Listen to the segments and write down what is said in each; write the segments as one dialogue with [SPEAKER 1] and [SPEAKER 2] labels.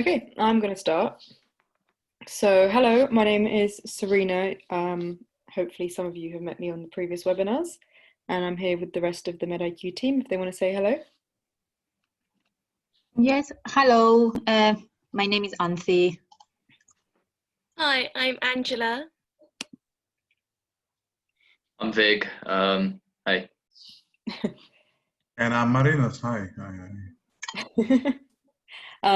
[SPEAKER 1] Okay, I'm going to start. So, hello, my name is Serena. Hopefully some of you have met me on the previous webinars, and I'm here with the rest of the MedIQ team if they want to say hello.
[SPEAKER 2] Yes, hello. My name is Anthi.
[SPEAKER 3] Hi, I'm Angela.
[SPEAKER 4] I'm Vig. Hi.
[SPEAKER 5] And I'm Marinos. Hi.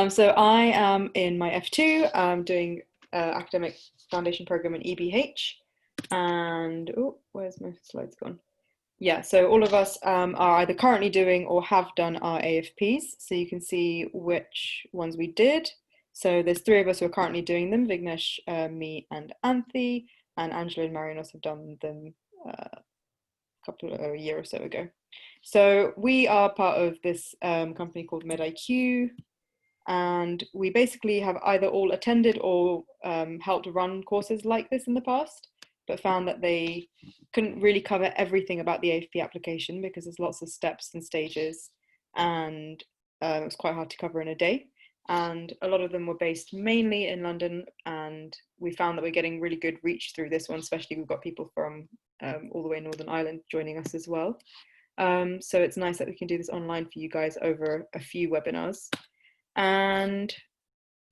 [SPEAKER 1] So I am in my F2. I'm doing Academic Foundation Program in EBH. And, oh, where's my slides gone? Yeah, so all of us are either currently doing or have done our AFPs. So you can see which ones we did. So there's 3 of us who are currently doing them, Vignesh, me and Anthi, and Angela and Marinos have done them a year or so ago. So we are part of this company called MedIQ, and we basically have either all attended or helped run courses like this in the past, but found that they couldn't really cover everything about the AFP application because there's lots of steps and stages, and it was quite hard to cover in a day. And a lot of them were based mainly in London, and we found that we're getting really good reach through this one, especially we've got people from all the way in Northern Ireland joining us as well. So it's nice that we can do this online for you guys over a few webinars. And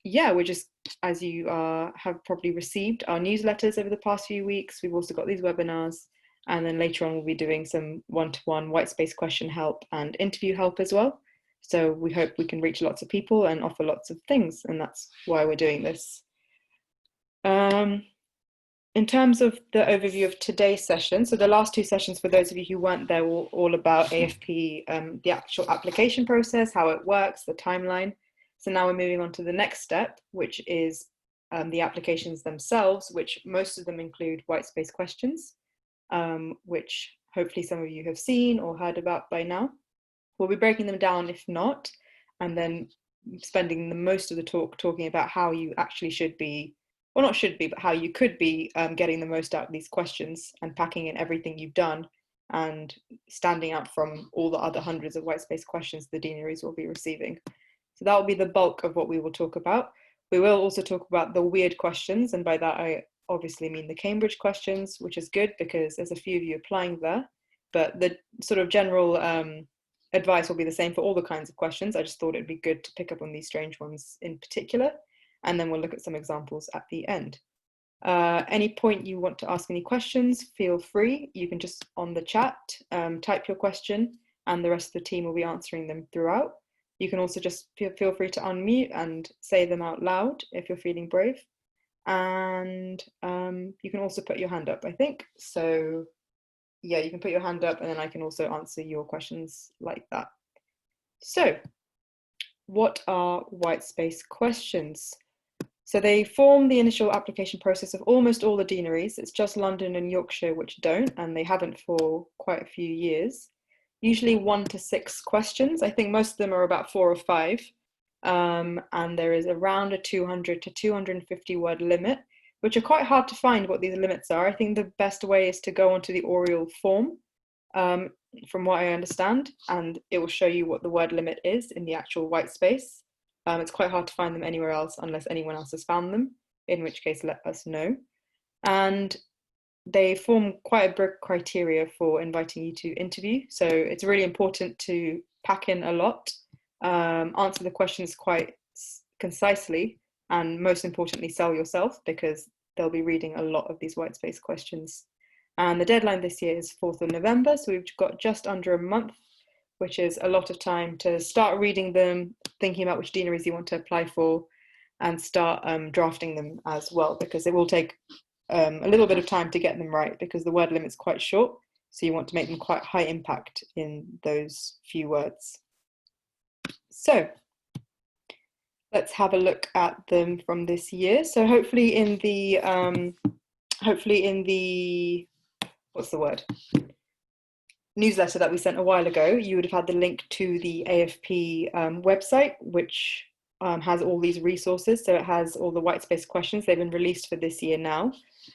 [SPEAKER 1] yeah, we're just, as you have probably received our newsletters over the past few weeks, we've also got these webinars, and then later on we'll be doing some one-to-one white space question help and interview help as well. So we hope we can reach lots of people and offer lots of things, and that's why we're doing this. In terms of the overview of today's session, so the last 2 sessions, for those of you who weren't there, were all about AFP, the actual application process, how it works, the timeline. So now we're moving on to the next step, which is the applications themselves, which most of them include white space questions, which hopefully some of you have seen or heard about by now. We'll be breaking them down if not, and then spending the most of the talk talking about how you actually should be, well, not should be, but how you could be getting the most out of these questions and packing in everything you've done and standing out from all the other hundreds of white space questions the deaneries will be receiving. So that will be the bulk of what we will talk about. We will also talk about the weird questions, and by that I obviously mean the Cambridge questions, which is good because there's a few of you applying there, but the sort of general advice will be the same for all the kinds of questions. I just thought it'd be good to pick up on these strange ones in particular, and then we'll look at some examples at the end. Any point you want to ask any questions, feel free. You can just on the chat type your question, and the rest of the team will be answering them throughout. You can also just feel free to unmute and say them out loud if you're feeling brave. And you can also put your hand up, I think. So yeah, you can put your hand up and then I can also answer your questions like that. So what are white space questions? So they form the initial application process of almost all the deaneries. It's just London and Yorkshire which don't, and they haven't for quite a few years. Usually 1 to 6 questions. I think most of them are about 4 or 5. And there is around a 200 to 250 word limit, which are quite hard to find what these limits are. I think the best way is to go onto the Oriel form, from what I understand, and it will show you what the word limit is in the actual white space. It's quite hard to find them anywhere else unless anyone else has found them, in which case let us know. And they form quite a big criteria for inviting you to interview. So it's really important to pack in a lot, answer the questions quite concisely, and most importantly, sell yourself, because they'll be reading a lot of these white space questions. And the deadline this year is 4th of November. So we've got just under a month, which is a lot of time to start reading them, thinking about which deaneries you want to apply for, and start drafting them as well, because it will take a little bit of time to get them right, because the word limit's quite short. So you want to make them quite high impact in those few words. So let's have a look at them from this year. So hopefully in the, what's the word? Newsletter that we sent a while ago, you would have had the link to the AFP website, which has all these resources. So it has all the white space questions. They've been released for this year now,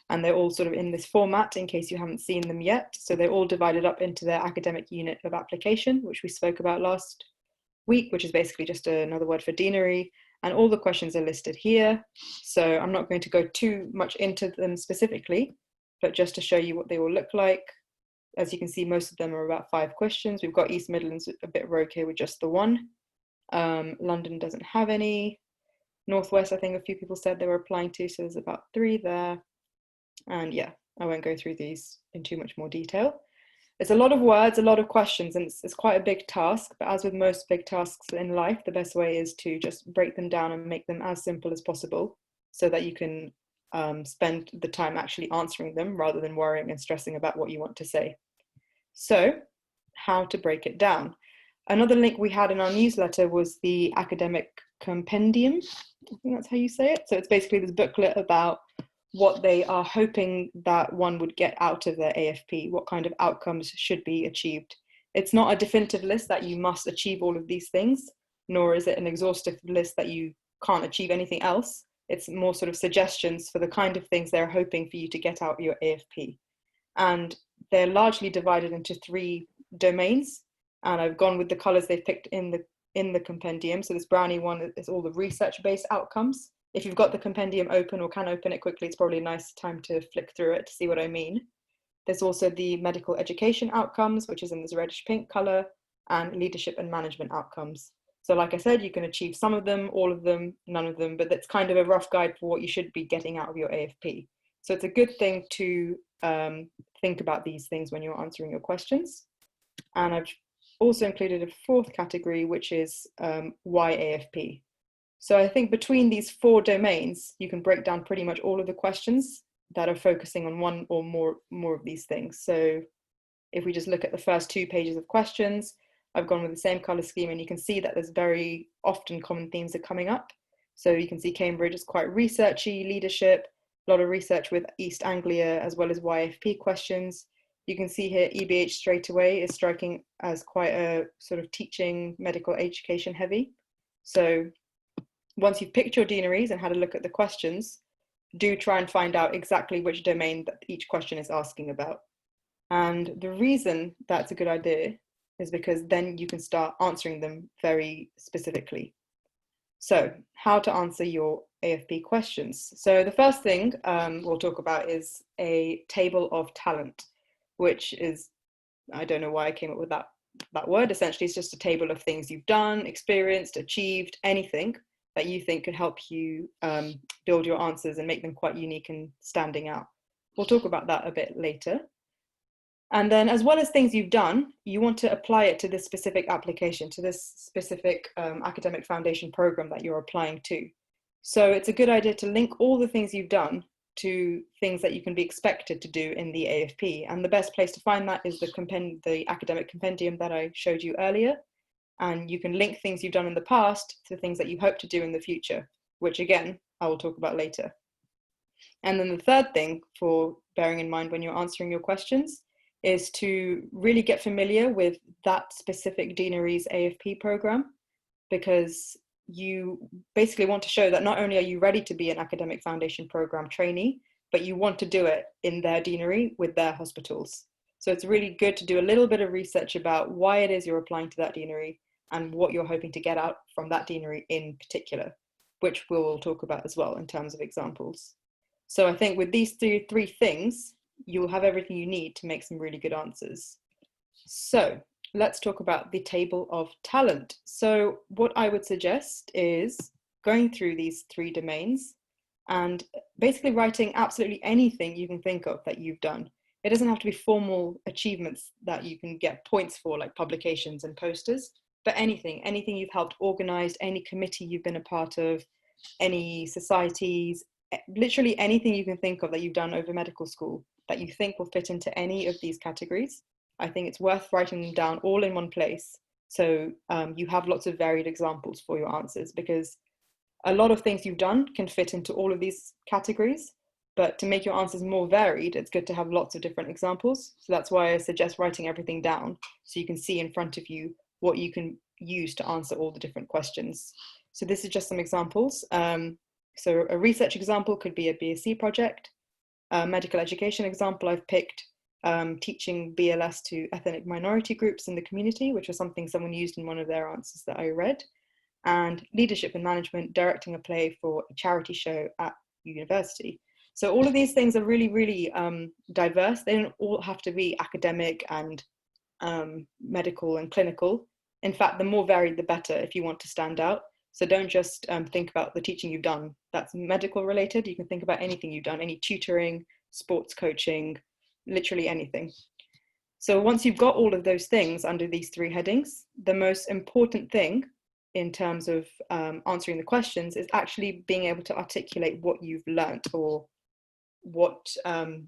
[SPEAKER 1] and they're all sort of in this format in case you haven't seen them yet. So they're all divided up into their academic unit of application, which we spoke about last week, which is basically just another word for deanery. And all the questions are listed here. So I'm not going to go too much into them specifically, but just to show you what they will look like. As you can see, most of them are about 5 questions. We've got East Midlands a bit rogue here with just the 1. London doesn't have any. Northwest, I think a few people said they were applying to, so there's about 3 there. And yeah, I won't go through these in too much more detail. It's a lot of words, a lot of questions, and it's quite a big task. But as with most big tasks in life, the best way is to just break them down and make them as simple as possible so that you can spend the time actually answering them rather than worrying and stressing about what you want to say. So, how to break it down. Another link we had in our newsletter was the Academic Compendium. I think that's how you say it. So it's basically this booklet about what they are hoping that one would get out of their AFP, what kind of outcomes should be achieved. It's not a definitive list that you must achieve all of these things, nor is it an exhaustive list that you can't achieve anything else. It's more sort of suggestions for the kind of things they're hoping for you to get out of your AFP. And they're largely divided into 3 domains. And I've gone with the colors they've picked in the compendium. So this brownie one is all the research-based outcomes. If you've got the compendium open or can open it quickly, it's probably a nice time to flick through it to see what I mean. There's also the medical education outcomes, which is in this reddish pink color, and leadership and management outcomes. So like I said, you can achieve some of them, all of them, none of them, but that's kind of a rough guide for what you should be getting out of your AFP. So it's a good thing to think about these things when you're answering your questions. And I've also included a 4th category, which is why AFP. So I think between these 4 domains, you can break down pretty much all of the questions that are focusing on one or more of these things. So if we just look at the first 2 pages of questions, I've gone with the same color scheme, and you can see that there's very often common themes are coming up. So you can see Cambridge is quite researchy, leadership, a lot of research with East Anglia, as well as YFP questions. You can see here EBH straight away is striking as quite a sort of teaching, medical education heavy. So once you've picked your deaneries and had a look at the questions, do try and find out exactly which domain that each question is asking about. And the reason that's a good idea is because then you can start answering them very specifically. So how to answer your AFP questions. So the first thing we'll talk about is a table of talent, which is, I don't know why I came up with that word. Essentially, it's just a table of things you've done, experienced, achieved, anything that you think could help you build your answers and make them quite unique and standing out. We'll talk about that a bit later. And then, as well as things you've done, you want to apply it to this specific application, to this specific academic foundation program that you're applying to. So it's a good idea to link all the things you've done to things that you can be expected to do in the AFP. And the best place to find that is the Academic Compendium that I showed you earlier. And you can link things you've done in the past to things that you hope to do in the future, which again, I will talk about later. And then the third thing for bearing in mind when you're answering your questions is to really get familiar with that specific deanery's AFP program, because you basically want to show that not only are you ready to be an academic foundation program trainee, but you want to do it in their deanery with their hospitals. So it's really good to do a little bit of research about why it is you're applying to that deanery and what you're hoping to get out from that deanery in particular, which we'll talk about as well in terms of examples. So I think with these three things, you'll have everything you need to make some really good answers. So let's talk about the table of talent. So what I would suggest is going through these 3 domains and basically writing absolutely anything you can think of that you've done. It doesn't have to be formal achievements that you can get points for, like publications and posters, but anything you've helped organize, any committee you've been a part of, any societies, literally anything you can think of that you've done over medical school that you think will fit into any of these categories. I think it's worth writing them down all in one place so you have lots of varied examples for your answers, because a lot of things you've done can fit into all of these categories, but to make your answers more varied, it's good to have lots of different examples. So that's why I suggest writing everything down so you can see in front of you what you can use to answer all the different questions. So this is just some examples. So a research example could be a BSc project. A medical education example I've picked, teaching BLS to ethnic minority groups in the community, which was something someone used in one of their answers that I read. and leadership and management, directing a play for a charity show at university. So all of these things are really, really diverse. They don't all have to be academic and medical and clinical. In fact, the more varied, the better if you want to stand out. So don't just think about the teaching you've done that's medical related. You can think about anything you've done, any tutoring, sports coaching, literally anything. So once you've got all of those things under these three headings, the most important thing in terms of answering the questions is actually being able to articulate what you've learnt, or what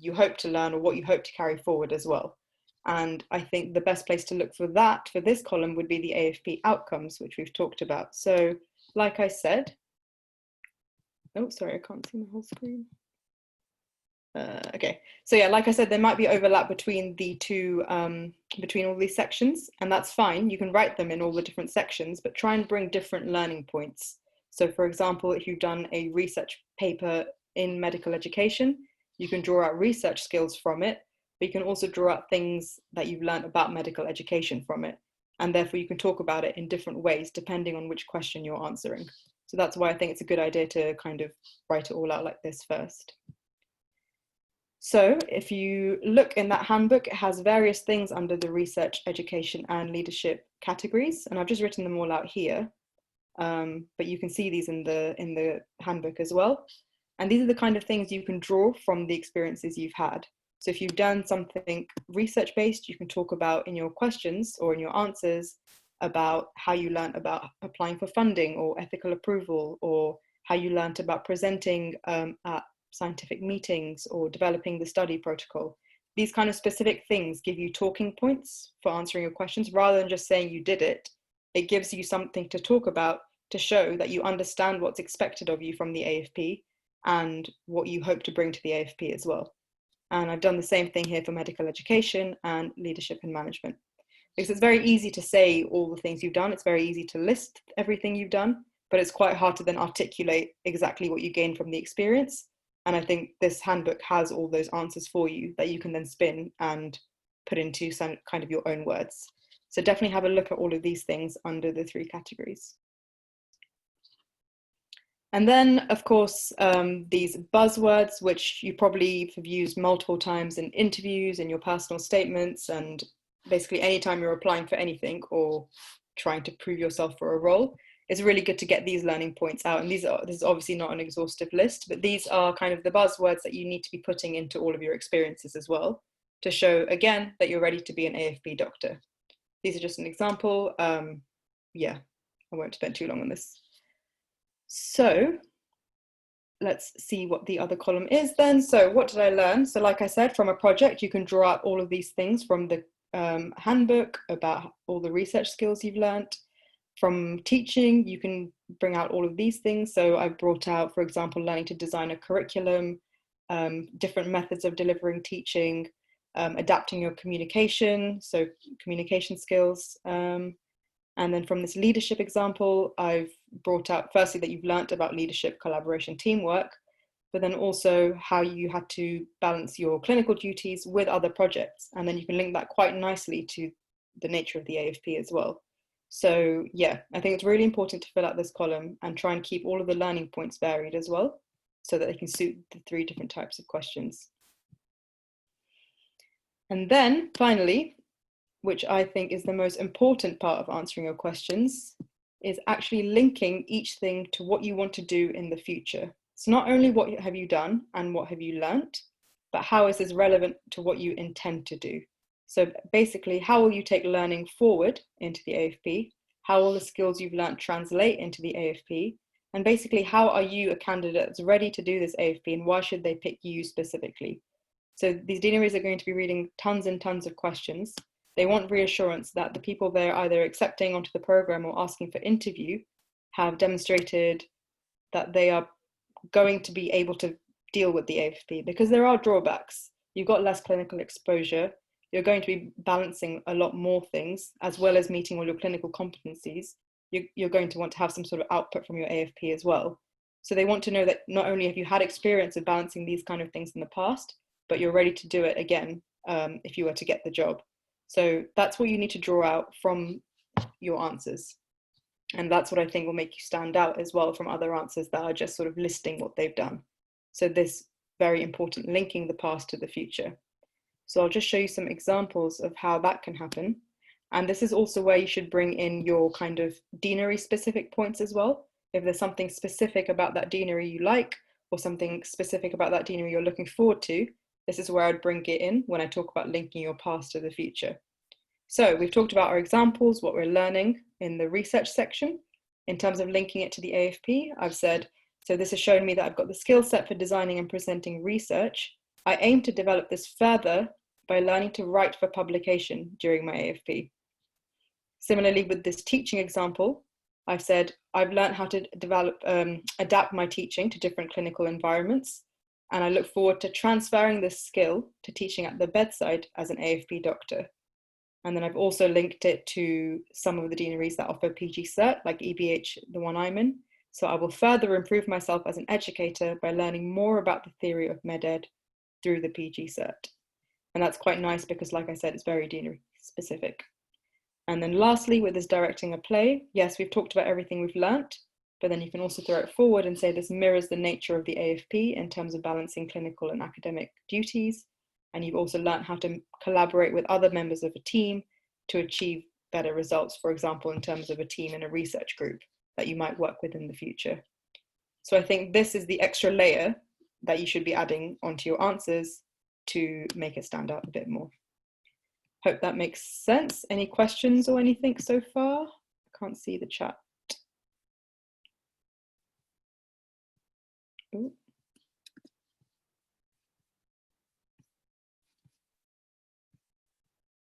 [SPEAKER 1] you hope to learn, or what you hope to carry forward as well. And I think the best place to look for that for this column would be the AFP outcomes, which we've talked about. So like I said, oh, sorry, I can't see my whole screen. Okay, so yeah, like I said, there might be overlap between the two, between all these sections, and that's fine. You can write them in all the different sections, but try and bring different learning points. So for example, if you've done a research paper in medical education, you can draw out research skills from it, but you can also draw out things that you've learned about medical education from it. And therefore you can talk about it in different ways, depending on which question you're answering. So that's why I think it's a good idea to kind of write it all out like this first. So if you look in that handbook, it has various things under the research, education and leadership categories. And I've just written them all out here, but you can see these in the handbook as well. And these are the kind of things you can draw from the experiences you've had. So if you've done something research-based, you can talk about in your questions or in your answers about how you learned about applying for funding or ethical approval, or how you learned about presenting at scientific meetings or developing the study protocol. These kind of specific things give you talking points for answering your questions, rather than just saying you did it. It gives you something to talk about to show that you understand what's expected of you from the AFP and what you hope to bring to the AFP as well. And I've done the same thing here for medical education and leadership and management. Because it's very easy to say all the things you've done. It's very easy to list everything you've done, but it's quite hard to then articulate exactly what you gained from the experience. And I think this handbook has all those answers for you that you can then spin and put into some kind of your own words. So definitely have a look at all of these things under the three categories. And then, of course, these buzzwords, which you probably have used multiple times in interviews, in your personal statements, and basically anytime you're applying for anything or trying to prove yourself for a role, it's really good to get these learning points out. And this is obviously not an exhaustive list, but these are kind of the buzzwords that you need to be putting into all of your experiences as well, to show, again, that you're ready to be an AFP doctor. These are just an example. Yeah, I won't spend too long on this. So let's see what the other column is then. So what did I learn? So like I said, from a project, you can draw out all of these things from the handbook about all the research skills you've learnt. From teaching, you can bring out all of these things. So I brought out, for example, learning to design a curriculum, different methods of delivering teaching, adapting your communication, so communication skills. And then from this leadership example, I've brought out firstly that you've learnt about leadership, collaboration, teamwork, but then also how you had to balance your clinical duties with other projects. And then you can link that quite nicely to the nature of the AFP as well. So yeah, I think it's really important to fill out this column and try and keep all of the learning points varied as well, so that they can suit the three different types of questions. And then finally, which I think is the most important part of answering your questions, is actually linking each thing to what you want to do in the future. So not only what have you done and what have you learnt, but how is this relevant to what you intend to do? So basically, how will you take learning forward into the AFP? How will the skills you've learnt translate into the AFP? And basically, how are you a candidate that's ready to do this AFP, and why should they pick you specifically? So these deaneries are going to be reading tons and tons of questions. They want reassurance that the people they're either accepting onto the program or asking for interview have demonstrated that they are going to be able to deal with the AFP, because there are drawbacks. You've got less clinical exposure. You're going to be balancing a lot more things, as well as meeting all your clinical competencies. You're going to want to have some sort of output from your AFP as well. So they want to know that not only have you had experience of balancing these kind of things in the past, but you're ready to do it again if you were to get the job. So that's what you need to draw out from your answers. And that's what I think will make you stand out as well from other answers that are just sort of listing what they've done. So this very important, linking the past to the future. So I'll just show you some examples of how that can happen. And this is also where you should bring in your kind of deanery specific points as well. If there's something specific about that deanery you like, or something specific about that deanery you're looking forward to, this is where I'd bring it in when I talk about linking your past to the future. So we've talked about our examples, what we're learning in the research section. In terms of linking it to the AFP, I've said, so this has shown me that I've got the skill set for designing and presenting research. I aim to develop this further by learning to write for publication during my AFP. Similarly, with this teaching example, I've said, I've learned how to adapt my teaching to different clinical environments, and I look forward to transferring this skill to teaching at the bedside as an AFP doctor. And then I've also linked it to some of the deaneries that offer PG Cert, like EBH, the one I'm in. So I will further improve myself as an educator by learning more about the theory of MedEd through the PG Cert. And that's quite nice because, like I said, it's very deanery specific. And then lastly, with this directing a play, yes, we've talked about everything we've learnt, but then you can also throw it forward and say this mirrors the nature of the AFP in terms of balancing clinical and academic duties. And you've also learned how to collaborate with other members of a team to achieve better results, for example, in terms of a team in a research group that you might work with in the future. So I think this is the extra layer that you should be adding onto your answers to make it stand out a bit more. Hope that makes sense. Any questions or anything so far? I can't see the chat. Ooh.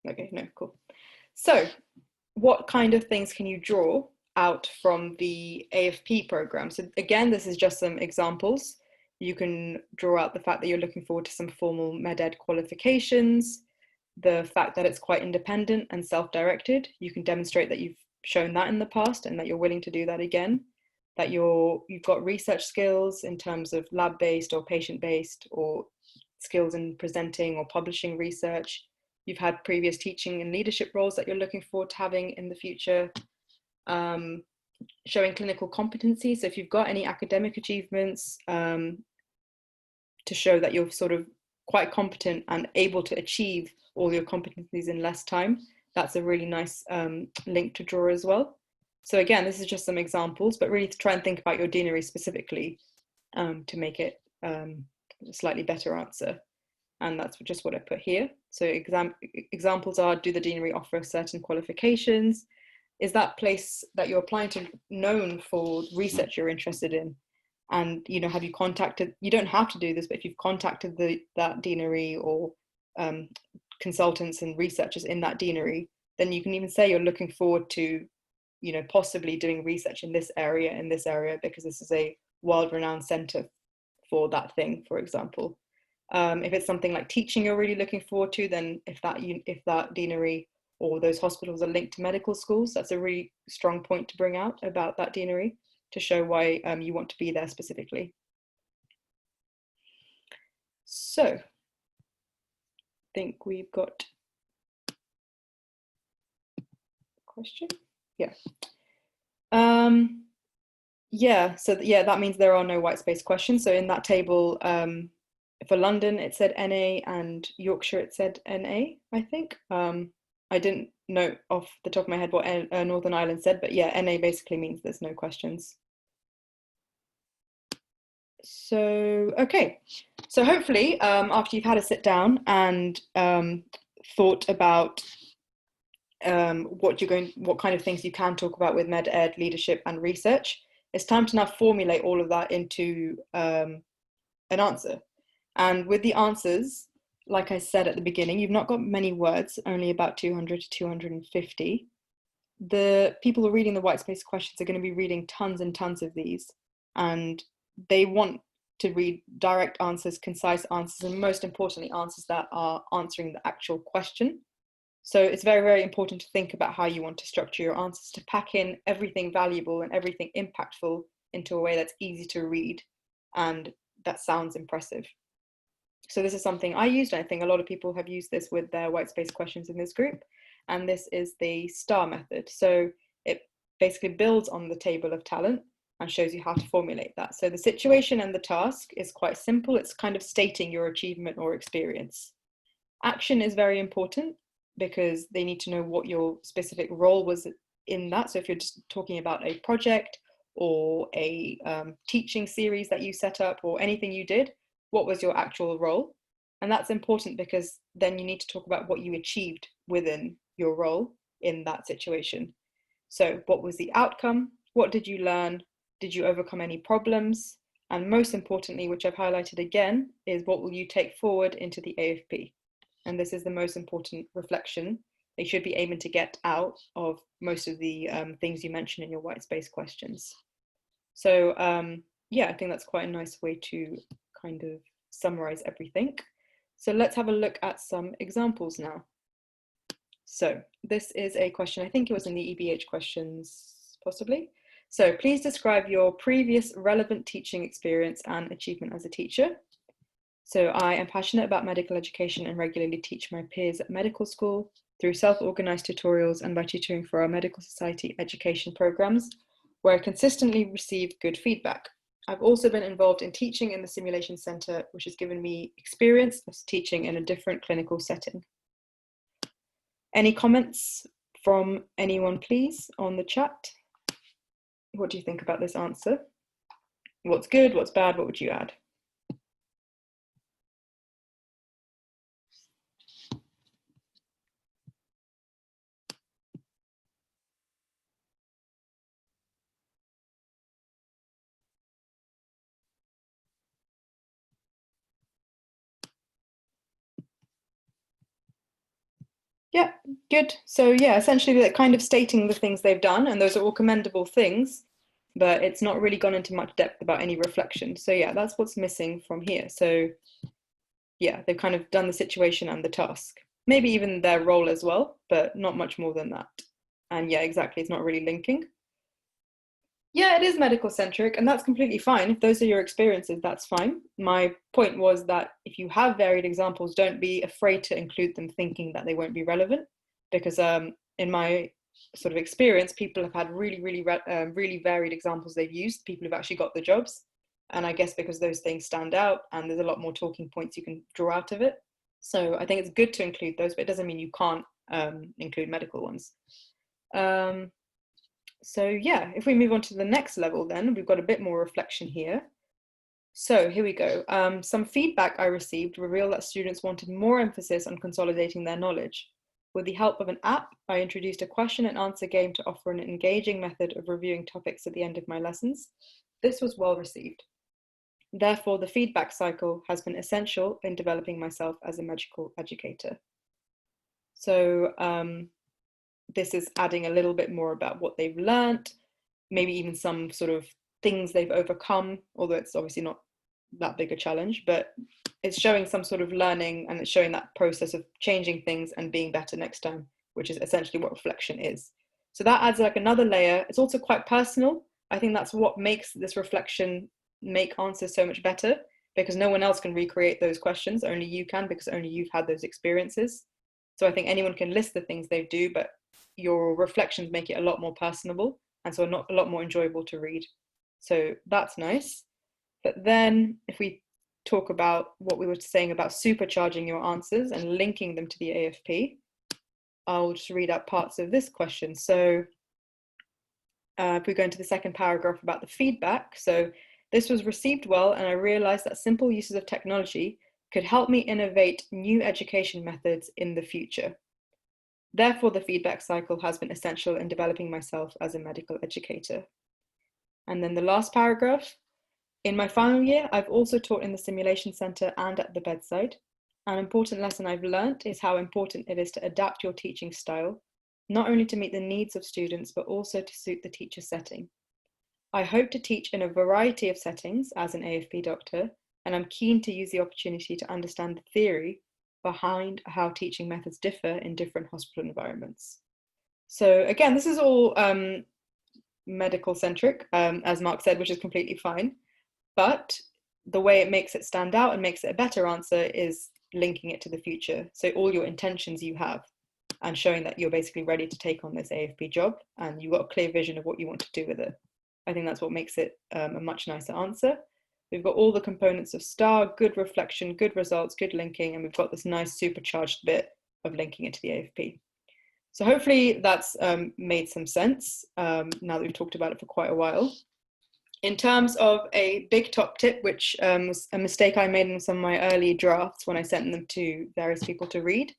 [SPEAKER 1] Okay, no, cool. So what kind of things can you draw out from the AFP program? So again, this is just some examples. You can draw out the fact that you're looking forward to some formal MedEd qualifications, the fact that it's quite independent and self-directed. You can demonstrate that you've shown that in the past and that you're willing to do that again, that you've got research skills in terms of lab-based or patient-based, or skills in presenting or publishing research. You've had previous teaching and leadership roles that you're looking forward to having in the future. Showing clinical competencies. So if you've got any academic achievements, to show that you're sort of quite competent and able to achieve all your competencies in less time, that's a really nice link to draw as well. So again, this is just some examples, but really to try and think about your deanery specifically to make it a slightly better answer. And that's just what I put here. So examples are, do the deanery offer certain qualifications? Is that place that you're applying to known for research you're interested in? And, you know, have you contacted, you don't have to do this, but if you've contacted that deanery or consultants and researchers in that deanery, then you can even say you're looking forward to, you know, possibly doing research in this area, because this is a world-renowned center for that thing, for example. If it's something like teaching you're really looking forward to, then if that deanery or those hospitals are linked to medical schools, that's a really strong point to bring out about that deanery to show why you want to be there specifically. So I think we've got a question. Yeah. Yeah, so yeah, that means there are no white space questions. So in that table, for London, it said NA, and Yorkshire, it said NA, I think. I didn't know off the top of my head what Northern Ireland said, but yeah, NA basically means there's no questions. So, okay. So hopefully, after you've had a sit down and thought about what kind of things you can talk about with MedEd, leadership and research, it's time to now formulate all of that into an answer. And with the answers, like I said at the beginning, you've not got many words, only about 200 to 250. The people who are reading the white space questions are going to be reading tons and tons of these, and they want to read direct answers, concise answers, and most importantly, answers that are answering the actual question. So it's very, very important to think about how you want to structure your answers, to pack in everything valuable and everything impactful into a way that's easy to read and that sounds impressive. So this is something I used, and I think a lot of people have used this with their white space questions in this group, and this is the STAR method. So it basically builds on the table of talent and shows you how to formulate that. So the situation and the task is quite simple. It's kind of stating your achievement or experience. Action is very important because they need to know what your specific role was in that. So if you're just talking about a project or a teaching series that you set up or anything you did, what was your actual role? And that's important because then you need to talk about what you achieved within your role in that situation. So what was the outcome? What did you learn? Did you overcome any problems? And most importantly, which I've highlighted again, is what will you take forward into the AFP? And this is the most important reflection they should be aiming to get out of most of the things you mentioned in your white space questions. So yeah, I think that's quite a nice way to kind of summarize everything. So let's have a look at some examples now. So this is a question, I think it was in the EBH questions, possibly. So please describe your previous relevant teaching experience and achievement as a teacher. So I am passionate about medical education and regularly teach my peers at medical school through self-organized tutorials and by tutoring for our medical society education programs, where I consistently receive good feedback. I've also been involved in teaching in the simulation center, which has given me experience of teaching in a different clinical setting. Any comments from anyone, please, on the chat? What do you think about this answer? What's good, what's bad, what would you add? Yeah, good. So yeah, essentially they're kind of stating the things they've done, and those are all commendable things, but it's not really gone into much depth about any reflection. So yeah, that's what's missing from here. So yeah, they've kind of done the situation and the task, maybe even their role as well, but not much more than that. And yeah, exactly, it's not really linking. Yeah, it is medical centric, and that's completely fine. If those are your experiences, that's fine. My point was that if you have varied examples, don't be afraid to include them thinking that they won't be relevant, because in my sort of experience, people have had really varied examples they've used, people who've actually got the jobs. And I guess because those things stand out and there's a lot more talking points you can draw out of it. So I think it's good to include those, but it doesn't mean you can't include medical ones. So yeah, if we move on to the next level, then we've got a bit more reflection here. So here we go. Some feedback I received revealed that students wanted more emphasis on consolidating their knowledge. With the help of an app, I introduced a question and answer game to offer an engaging method of reviewing topics at the end of my lessons. This was well received. Therefore, the feedback cycle has been essential in developing myself as a medical educator. So this is adding a little bit more about what they've learned, maybe even some sort of things they've overcome, although it's obviously not that big a challenge, but it's showing some sort of learning, and it's showing that process of changing things and being better next time, which is essentially what reflection is. So that adds like another layer. It's also quite personal. I think that's what makes this reflection make answers so much better, because no one else can recreate those questions. Only you can, because only you've had those experiences. So I think anyone can list the things they do, but your reflections make it a lot more personable, and so a lot more enjoyable to read. So that's nice. But then if we talk about what we were saying about supercharging your answers and linking them to the AFP, I'll just read out parts of this question. So if we go into the second paragraph about the feedback, so this was received well, and I realized that simple uses of technology could help me innovate new education methods in the future. Therefore, the feedback cycle has been essential in developing myself as a medical educator. And then the last paragraph, in my final year, I've also taught in the simulation center and at the bedside. An important lesson I've learned is how important it is to adapt your teaching style, not only to meet the needs of students, but also to suit the teacher setting. I hope to teach in a variety of settings as an AFP doctor, and I'm keen to use the opportunity to understand the theory behind how teaching methods differ in different hospital environments. So again, this is all medical centric, as Mark said, which is completely fine. But the way it makes it stand out and makes it a better answer is linking it to the future. So all your intentions you have. and showing that you're basically ready to take on this AFP job and you've got a clear vision of what you want to do with it. I think that's what makes it a much nicer answer. We've got all the components of STAR, good reflection, good results, good linking, and we've got this nice supercharged bit of linking it to the AFP. So hopefully that's made some sense now that we've talked about it for quite a while. In terms of a big top tip, which was a mistake I made in some of my early drafts when I sent them to various people to read,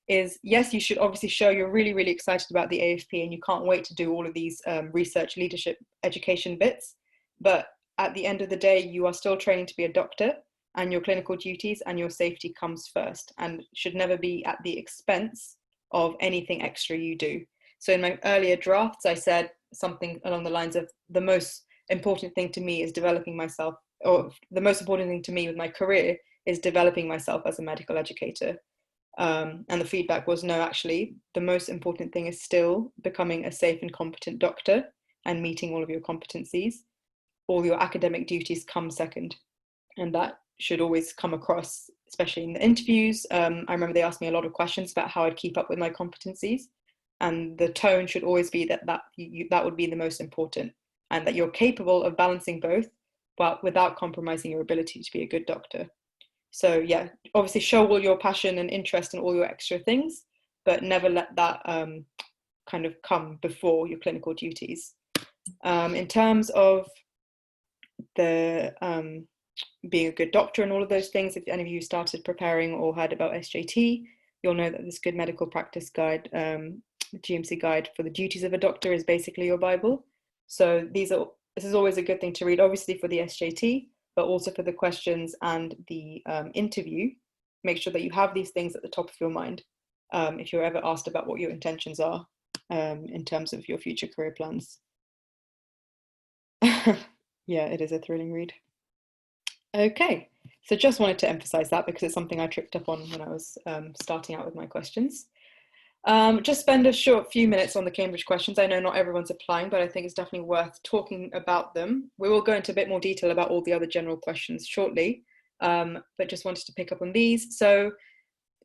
[SPEAKER 1] is yes, you should obviously show you're really, really excited about the AFP and you can't wait to do all of these research, leadership, education bits. But at the end of the day, you are still training to be a doctor, and your clinical duties and your safety comes first and should never be at the expense of anything extra you do. So in my earlier drafts, I said something along the lines of the most important thing to me is developing myself, or the most important thing to me with my career is developing myself as a medical educator. And the feedback was, no, actually, the most important thing is still becoming a safe and competent doctor and meeting all of your competencies. All your academic duties come second. And that should always come across, especially in the interviews. I remember they asked me a lot of questions about how I'd keep up with my competencies. And the tone should always be that would be the most important, and that you're capable of balancing both, but without compromising your ability to be a good doctor. So yeah, obviously show all your passion and interest in all your extra things, but never let that kind of come before your clinical duties. In terms of the being a good doctor and all of those things, if any of you started preparing or heard about SJT, you'll know that this Good Medical Practice Guide, the GMC guide for the duties of a doctor, is basically your Bible. So this is always a good thing to read, obviously for the SJT, but also for the questions and the interview. Make sure that you have these things at the top of your mind if you're ever asked about what your intentions are in terms of your future career plans. Yeah, it is a thrilling read. Okay, so just wanted to emphasize that because it's something I tripped up on when I was starting out with my questions. Just spend a short few minutes on the Cambridge questions. I know not everyone's applying, but I think it's definitely worth talking about them. We will go into a bit more detail about all the other general questions shortly, but just wanted to pick up on these. So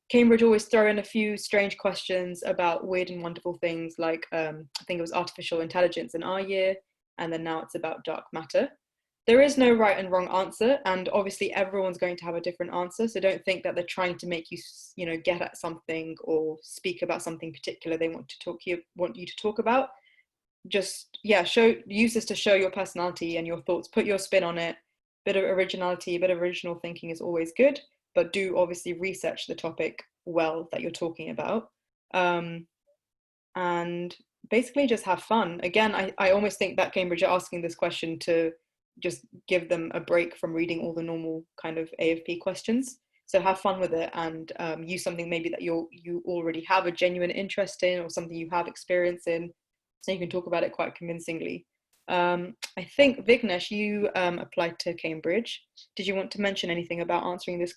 [SPEAKER 1] Cambridge always throw in a few strange questions about weird and wonderful things like, I think it was artificial intelligence in our year, and then now it's about dark matter. There is no right and wrong answer, and obviously everyone's going to have a different answer, so don't think that they're trying to make you, get at something or speak about something particular they want you to talk about. Just, yeah, use this to show your personality and your thoughts, put your spin on it. Bit of originality, a bit of original thinking is always good, but do obviously research the topic well that you're talking about. And basically just have fun. Again, I almost think that Cambridge are asking this question to just give them a break from reading all the normal kind of AFP questions. So have fun with it and use something maybe that you already have a genuine interest in, or something you have experience in, so you can talk about it quite convincingly. I think Vignesh, you applied to Cambridge. Did you want to mention anything about answering these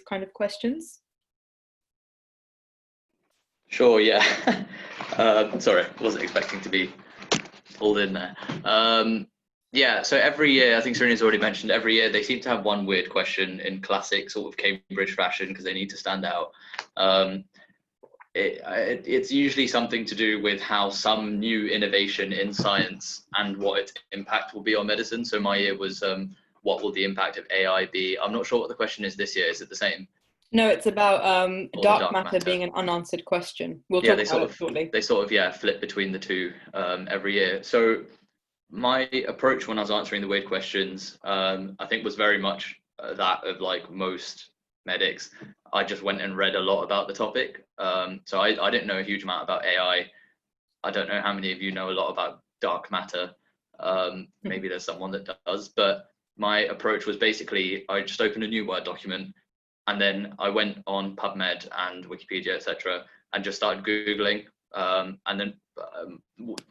[SPEAKER 1] kind of questions?
[SPEAKER 4] Sure, yeah. Sorry, wasn't expecting to be pulled in there. Yeah, so every year, I think Serena's already mentioned, every year they seem to have one weird question in classic sort of Cambridge fashion because they need to stand out. It's usually something to do with how some new innovation in science and what its impact will be on medicine. So my year was, what will the impact of AI be? I'm not sure what the question is this year. Is it the same?
[SPEAKER 1] No, it's about dark matter being an unanswered question. We'll talk about it shortly.
[SPEAKER 4] They sort of flip between the two every year. So my approach when I was answering the weird questions, I think was very much that of like most medics. I just went and read a lot about the topic. So I didn't know a huge amount about AI. I don't know how many of you know a lot about dark matter. Maybe there's someone that does, but my approach was basically I just opened a new Word document, and then I went on PubMed and Wikipedia, etc., and just started Googling. And then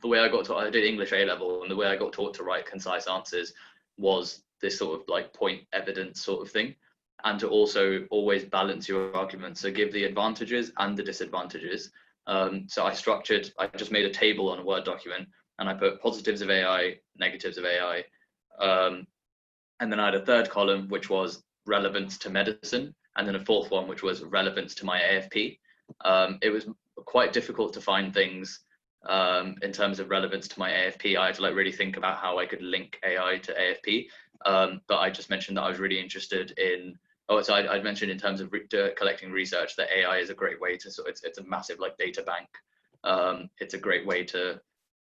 [SPEAKER 4] the way I got taught, I did English A-level, and the way I got taught to write concise answers was this sort of like point evidence sort of thing, and to also always balance your arguments, so give the advantages and the disadvantages. So I just made a table on a Word document, and I put positives of AI, negatives of AI, and then I had a third column which was relevance to medicine, and then a fourth one which was relevance to my AFP. It was quite difficult to find things in terms of relevance to my AFP. I had to like really think about how I could link AI to AFP. But I just mentioned that I was really interested in, so I'd mentioned in terms of collecting research that AI is a great way to, so it's a massive like data bank. It's a great way to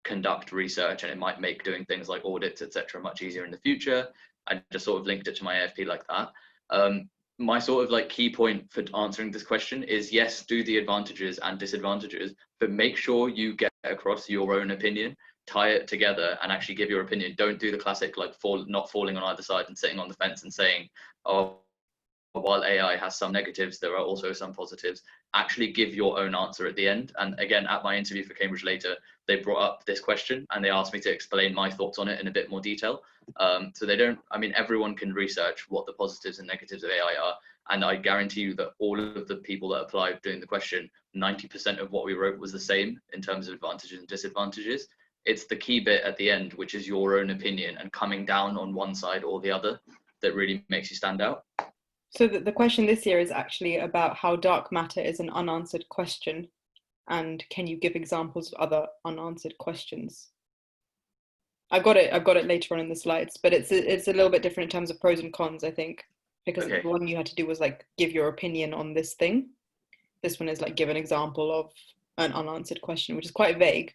[SPEAKER 4] conduct research, and it might make doing things like audits, etc., much easier in the future. I just sort of linked it to my AFP like that. My sort of like key point for answering this question is, yes, do the advantages and disadvantages, but make sure you get across your own opinion, tie it together and actually give your opinion. Don't do the classic like not falling on either side and sitting on the fence and saying, oh, while AI has some negatives, there are also some positives. Actually give your own answer at the end. And again, at my interview for Cambridge Later, they brought up this question and they asked me to explain my thoughts on it in a bit more detail. So they don't, I mean, everyone can research what the positives and negatives of AI are. And I guarantee you that all of the people that applied doing the question, 90% of what we wrote was the same in terms of advantages and disadvantages. It's the key bit at the end, which is your own opinion and coming down on one side or the other, that really makes you stand out.
[SPEAKER 1] So the question this year is actually about how dark matter is an unanswered question, and can you give examples of other unanswered questions? I've got it later on in the slides, but it's a little bit different in terms of pros and cons, I think, because the one you had to do was like give your opinion on this thing. This one is like give an example of an unanswered question, which is quite vague,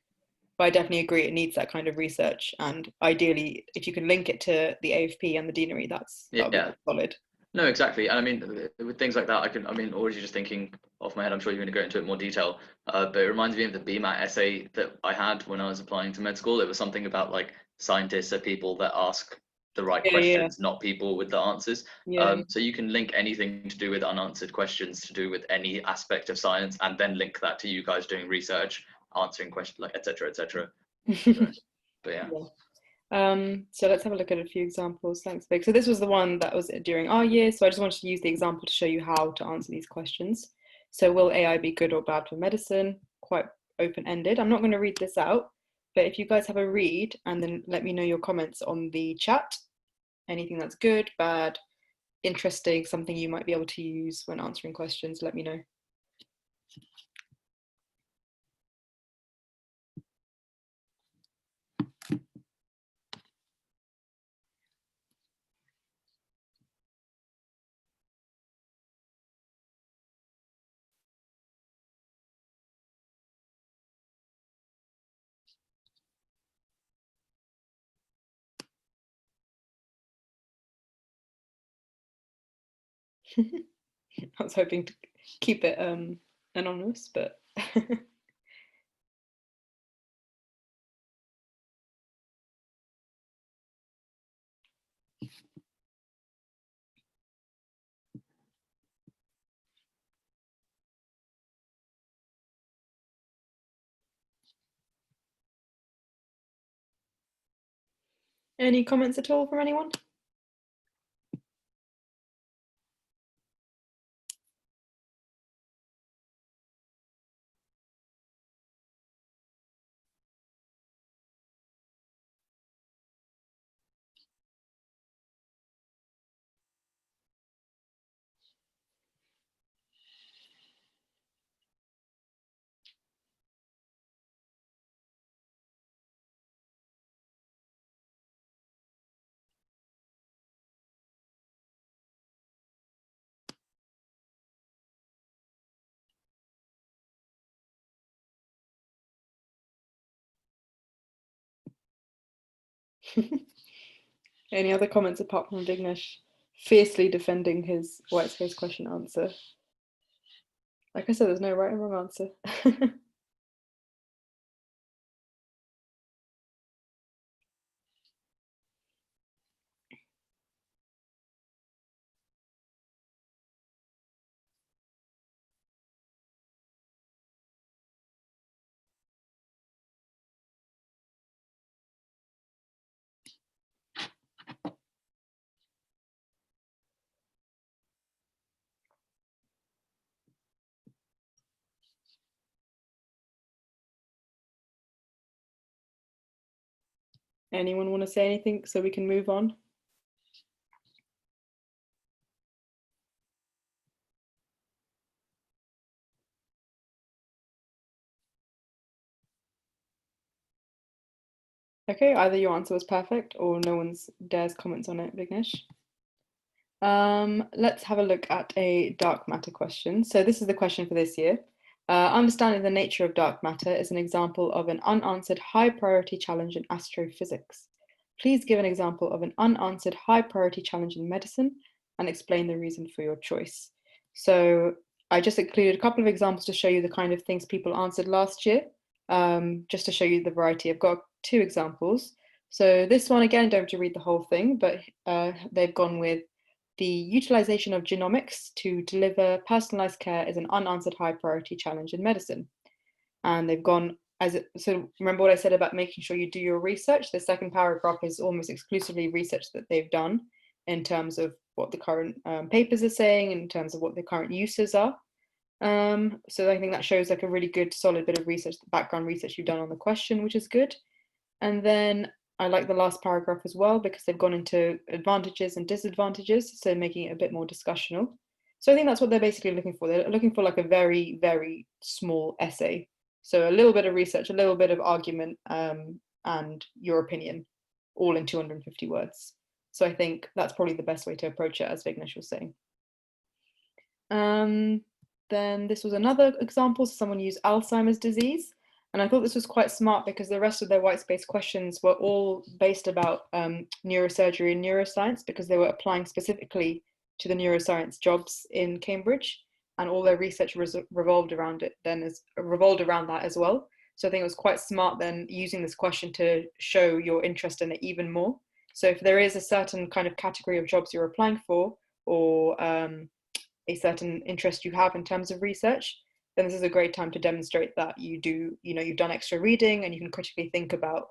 [SPEAKER 1] but I definitely agree it needs that kind of research, and ideally if you can link it to the AFP and the deanery, that'll be solid.
[SPEAKER 4] No, exactly. And I mean, with things like that, I mean, already just thinking off my head, I'm sure you're going to go into it in more detail, but it reminds me of the BMAT essay that I had when I was applying to med school. It was something about like scientists are people that ask the right questions, not people with the answers. So you can link anything to do with unanswered questions to do with any aspect of science, and then link that to you guys doing research, answering questions, like et cetera, et cetera. But yeah.
[SPEAKER 1] So let's have a look at a few examples. Thanks, Vic. So this was the one that was during our year. So I just wanted to use the example to show you how to answer these questions. So will AI be good or bad for medicine? Quite open-ended. I'm not going to read this out, but if you guys have a read and then let me know your comments on the chat. Anything that's good, bad, interesting, something you might be able to use when answering questions, let me know. I was hoping to keep it anonymous, but any comments at all from anyone? Any other comments apart from Vignesh fiercely defending his white space question answer? Like I said, there's no right and wrong answer. Anyone want to say anything so we can move on? Okay, either your answer was perfect or no one's dares comments on it, Vignesh. Let's have a look at a dark matter question. So this is the question for this year. Understanding the nature of dark matter is an example of an unanswered high priority challenge in astrophysics. Please give an example of an unanswered high priority challenge in medicine and explain the reason for your choice. So I just included a couple of examples to show you the kind of things people answered last year, just to show you the variety. I've got 2 examples. So this one, again, don't have to read the whole thing, but they've gone with the utilization of genomics to deliver personalized care is an unanswered high priority challenge in medicine. And they've gone so remember what I said about making sure you do your research. The second paragraph is almost exclusively research that they've done in terms of what the current papers are saying, in terms of what the current uses are. So I think that shows like a really good solid bit of research, the background research you've done on the question, which is good. And then I like the last paragraph as well because they've gone into advantages and disadvantages, so making it a bit more discussional. So I think that's what they're basically looking for. They're looking for like a very, very small essay. So a little bit of research, a little bit of argument, and your opinion, all in 250 words. So I think that's probably the best way to approach it, as Vignesh was saying. Then this was another example. So someone used Alzheimer's disease. And I thought this was quite smart because the rest of their white space questions were all based about neurosurgery and neuroscience, because they were applying specifically to the neuroscience jobs in Cambridge, and all their research revolved around that as well. So I think it was quite smart then using this question to show your interest in it even more. So if there is a certain kind of category of jobs you're applying for, or a certain interest you have in terms of research, then this is a great time to demonstrate that you've done extra reading and you can critically think about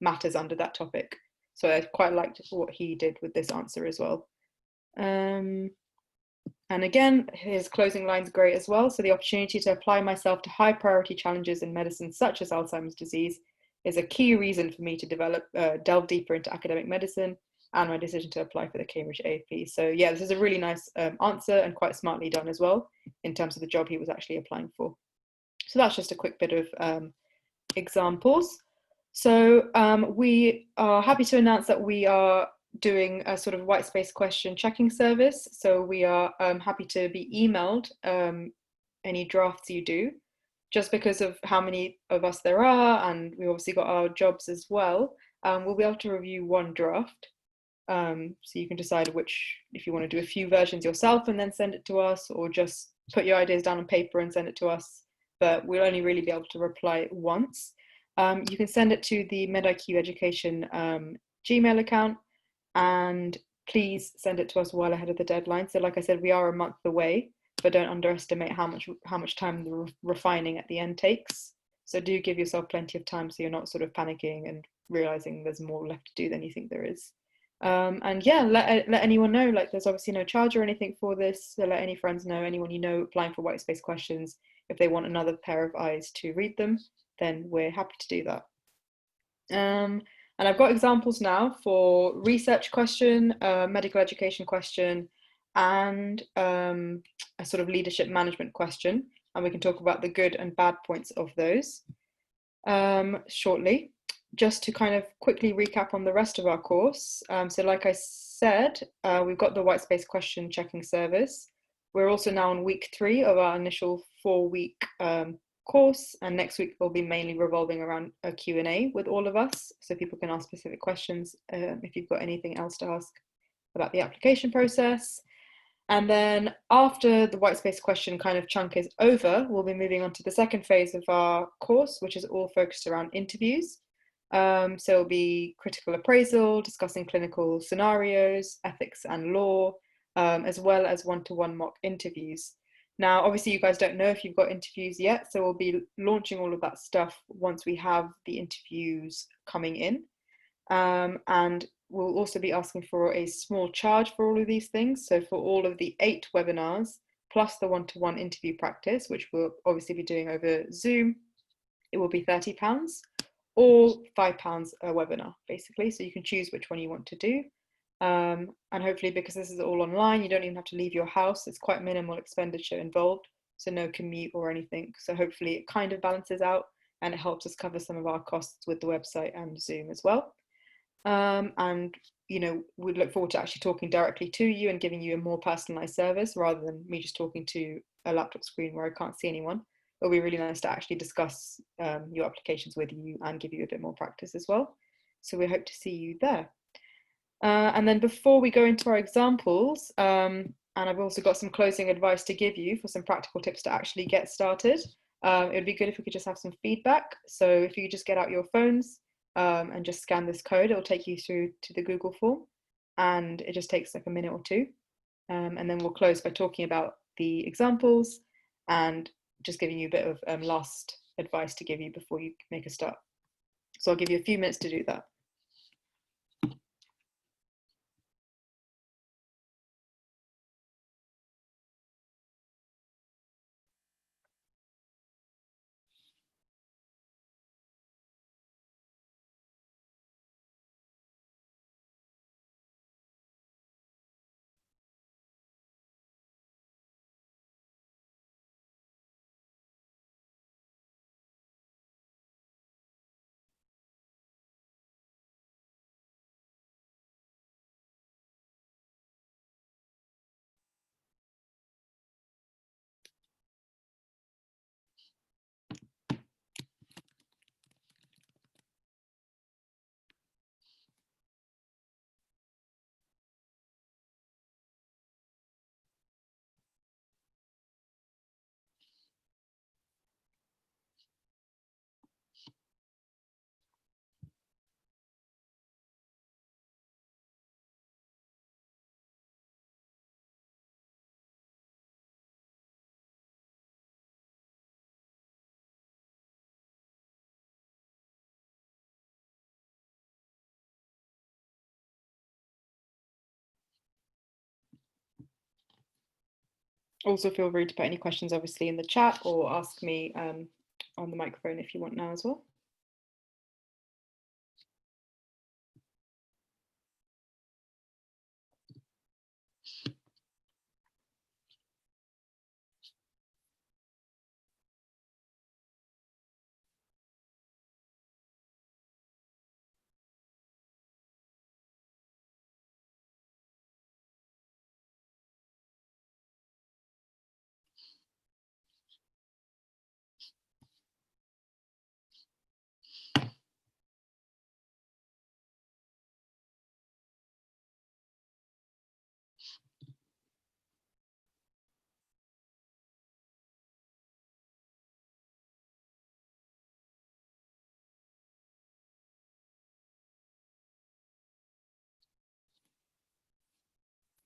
[SPEAKER 1] matters under that topic. So I quite liked what he did with this answer as well. And again, his closing line's great as well. So the opportunity to apply myself to high priority challenges in medicine, such as Alzheimer's disease, is a key reason for me to delve deeper into academic medicine and my decision to apply for the Cambridge AFP. So yeah, this is a really nice answer and quite smartly done as well in terms of the job he was actually applying for. So that's just a quick bit of examples. So we are happy to announce that we are doing a sort of white space question checking service. So we are happy to be emailed any drafts you do, just because of how many of us there are, and we obviously got our jobs as well. We'll be able to review one draft. So you can decide if you want to do a few versions yourself and then send it to us, or just put your ideas down on paper and send it to us. But we'll only really be able to reply once. You can send it to the MedIQ Education Gmail account, and please send it to us well ahead of the deadline. So like I said, we are a month away, but don't underestimate how much time the refining at the end takes. So do give yourself plenty of time so you're not sort of panicking and realizing there's more left to do than you think there is. And yeah, let anyone know, like there's obviously no charge or anything for this, so let any friends know, anyone you know applying for white space questions, if they want another pair of eyes to read them, then we're happy to do that. And I've got examples now for research question, medical education question, and a sort of leadership management question, and we can talk about the good and bad points of those shortly. Just to kind of quickly recap on the rest of our course. So like I said, we've got the white space question checking service. We're also now on week 3 of our initial 4-week course, and next week will be mainly revolving around a Q&A with all of us, so people can ask specific questions if you've got anything else to ask about the application process. And then after the white space question kind of chunk is over, we'll be moving on to the second phase of our course, which is all focused around interviews. So it'll be critical appraisal, discussing clinical scenarios, ethics and law, as well as one-to-one mock interviews. Now, obviously you guys don't know if you've got interviews yet, so we'll be launching all of that stuff once we have the interviews coming in. And we'll also be asking for a small charge for all of these things. So for all of the 8 webinars, plus the one-to-one interview practice, which we'll obviously be doing over Zoom, it will be £30. Or £5 a webinar, basically. So you can choose which one you want to do. And hopefully, because this is all online, you don't even have to leave your house. It's quite minimal expenditure involved, so no commute or anything. So hopefully it kind of balances out and it helps us cover some of our costs with the website and Zoom as well. And we look forward to actually talking directly to you and giving you a more personalized service rather than me just talking to a laptop screen where I can't see anyone. It'll be really nice to actually discuss your applications with you and give you a bit more practice as well. So we hope to see you there. And then before we go into our examples, and I've also got some closing advice to give you for some practical tips to actually get started. It would be good if we could just have some feedback. So if you could just get out your phones and just scan this code, it'll take you through to the Google form, and it just takes like a minute or two. And then we'll close by talking about the examples and just giving you a bit of last advice to give you before you make a start. So I'll give you a few minutes to do that. Also feel free to put any questions obviously in the chat or ask me on the microphone if you want now as well.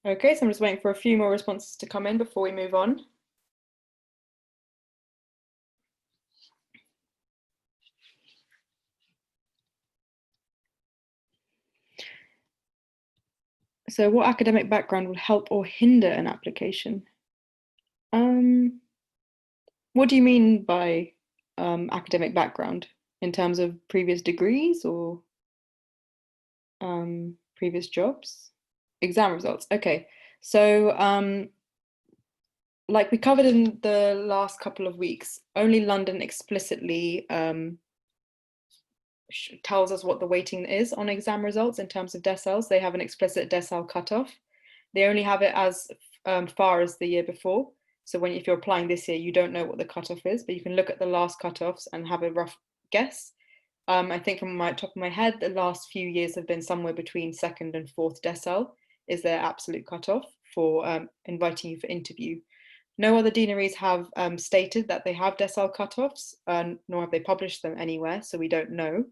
[SPEAKER 1] Okay, so I'm just waiting for a few more responses to come in before we move on. So what academic background will help or hinder an application? What do you mean by academic background? In terms of previous degrees or previous jobs? Exam results, okay. So like we covered in the last couple of weeks, only London explicitly tells us what the weighting is on exam results in terms of deciles. They have an explicit decile cutoff. They only have it as far as the year before. So if you're applying this year, you don't know what the cutoff is, but you can look at the last cutoffs and have a rough guess. I think from my top of my head, the last few years have been somewhere between second and fourth decile is their absolute cutoff for inviting you for interview. No other deaneries have stated that they have decile cutoffs, nor have they published them anywhere, so we don't know.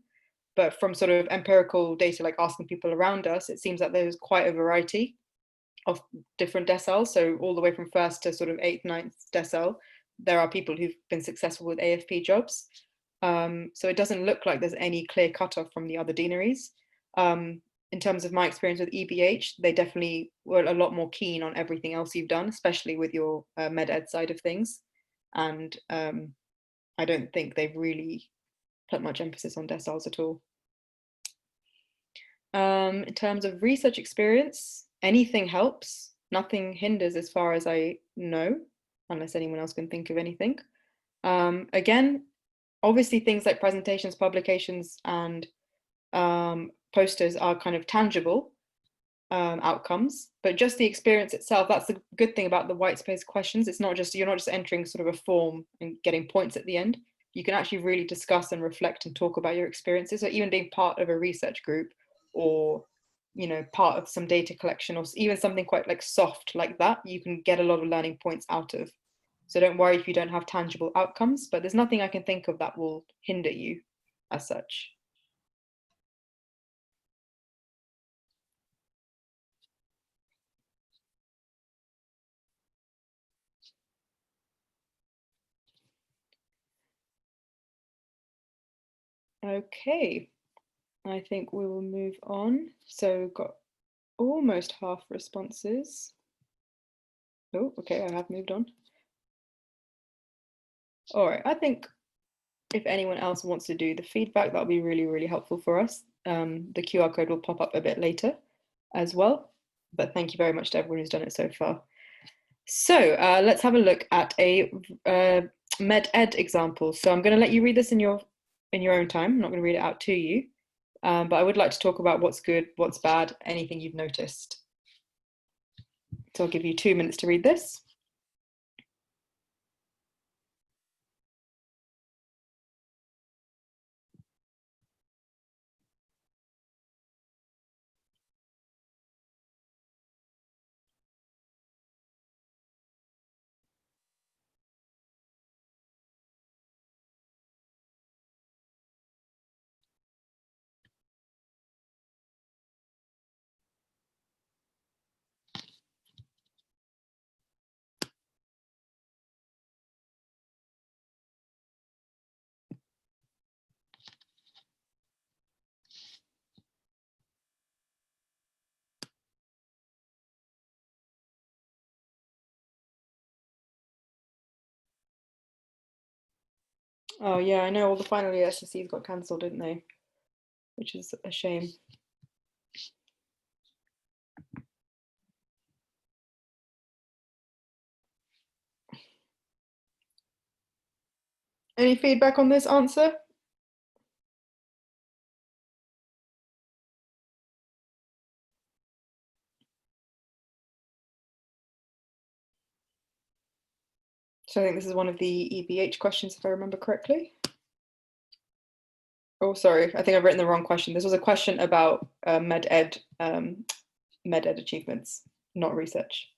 [SPEAKER 1] But from sort of empirical data, like asking people around us, it seems that there's quite a variety of different deciles. So all the way from first to sort of 8th, 9th decile, there are people who've been successful with AFP jobs. So it doesn't look like there's any clear cutoff from the other deaneries. In terms of my experience with EBH, they definitely were a lot more keen on everything else you've done, especially with your med ed side of things. And I don't think they've really put much emphasis on deciles at all. In terms of research experience, anything helps. Nothing hinders as far as I know, unless anyone else can think of anything. Again, obviously things like presentations, publications, and posters are kind of tangible outcomes, but just the experience itself, that's the good thing about the white space questions. It's not just, you're not just entering sort of a form and getting points at the end. You can actually really discuss and reflect and talk about your experiences. So even being part of a research group, or part of some data collection, or even something quite like soft like that, you can get a lot of learning points out of. So don't worry if you don't have tangible outcomes, but there's nothing I can think of that will hinder you as such. Okay, I think we will move on. So we've got almost half responses. Oh, okay, I have moved on. All right, I think if anyone else wants to do the feedback, that'll be really, really helpful for us. The QR code will pop up a bit later as well, but thank you very much to everyone who's done it so far. So let's have a look at a med-ed example. So I'm going to let you read this in your own time. I'm not going to read it out to you, but I would like to talk about what's good, what's bad, anything you've noticed. So I'll give you 2 minutes to read this. Oh yeah, I know all the final year SSCs got cancelled, didn't they? Which is a shame. Any feedback on this answer? So I think this is one of the EBH questions, if I remember correctly. Oh, sorry, I think I've written the wrong question. This was a question about med-ed achievements, not research.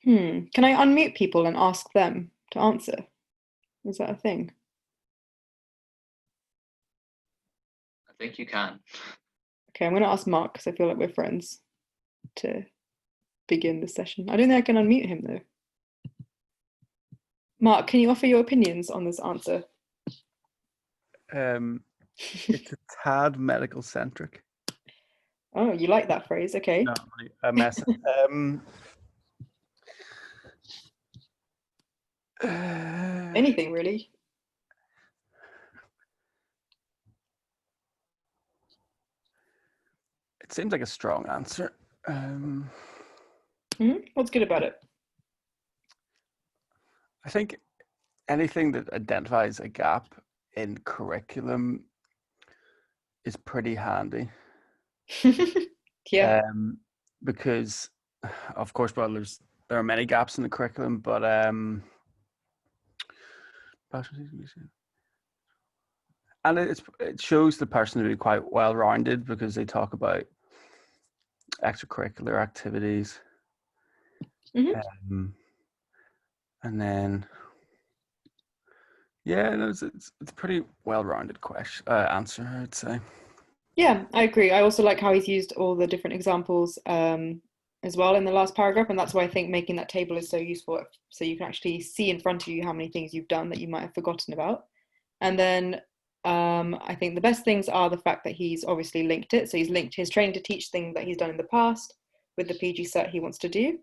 [SPEAKER 1] Can I unmute people and ask them to answer? Is that a thing?
[SPEAKER 4] I think you can.
[SPEAKER 1] Okay, I'm going to ask Mark because I feel like we're friends to begin the session. I don't think I can unmute him though. Mark, can you offer your opinions on this answer?
[SPEAKER 5] It's a tad medical centric.
[SPEAKER 1] Oh, you like that phrase? Okay.
[SPEAKER 5] No, a mess.
[SPEAKER 1] Anything really?
[SPEAKER 5] It seems like a strong answer.
[SPEAKER 1] What's good about it?
[SPEAKER 5] I think anything that identifies a gap in curriculum is pretty handy.
[SPEAKER 1] Yeah.
[SPEAKER 5] Because, of course, well, there are many gaps in the curriculum, but and it shows the person to be quite well-rounded because they talk about extracurricular activities. And then, yeah, it's a pretty well-rounded question answer, I'd say.
[SPEAKER 1] Yeah, I agree. I also like how he's used all the different examples as well in the last paragraph, and that's why I think making that table is so useful. So you can actually see in front of you how many things you've done that you might have forgotten about. And then I think the best things are the fact that he's obviously linked it. So he's linked his training to teach thing that he's done in the past with the PG set he wants to do.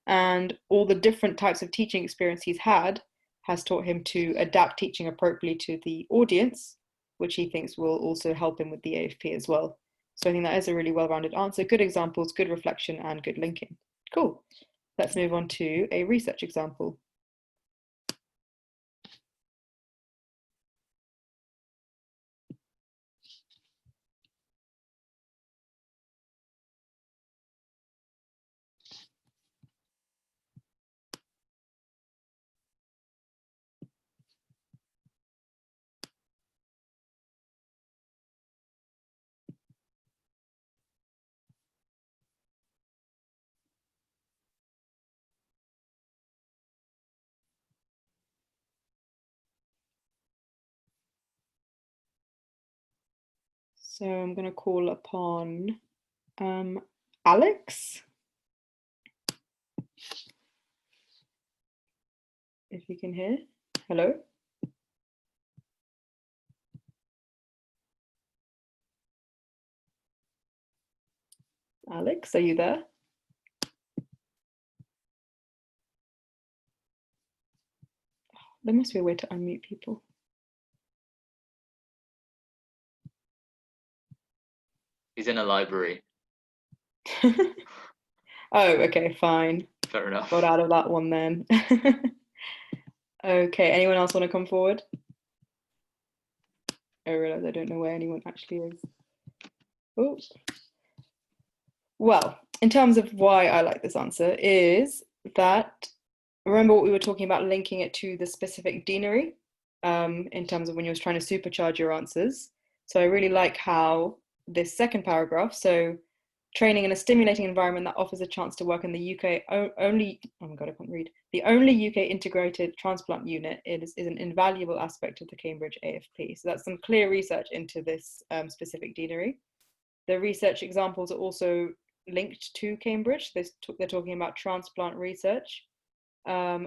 [SPEAKER 1] And all the different types of teaching experience he's had has taught him to adapt teaching appropriately to the audience, which he thinks will also help him with the AFP as well. So I think that is a really well-rounded answer, good examples, good reflection, and good linking. Cool. Let's move on to a research example. So I'm going to call upon Alex, if you can hear. Hello. Alex, are you there? There must be a way to unmute people.
[SPEAKER 4] He's in a library.
[SPEAKER 1] Oh, okay, fine.
[SPEAKER 4] Fair enough.
[SPEAKER 1] Got out of that one then. Okay, anyone else want to come forward? I realize I don't know where anyone actually is. Oh. Well, in terms of why I like this answer is that, remember what we were talking about, linking it to the specific deanery in terms of when you're trying to supercharge your answers. So I really like how this second paragraph, so training in a stimulating environment that offers a chance to work in the UK only, oh my God, I can't read. The only UK integrated transplant unit is an invaluable aspect of the Cambridge AFP. So that's some clear research into this specific deanery. The research examples are also linked to Cambridge. They're talking about transplant research,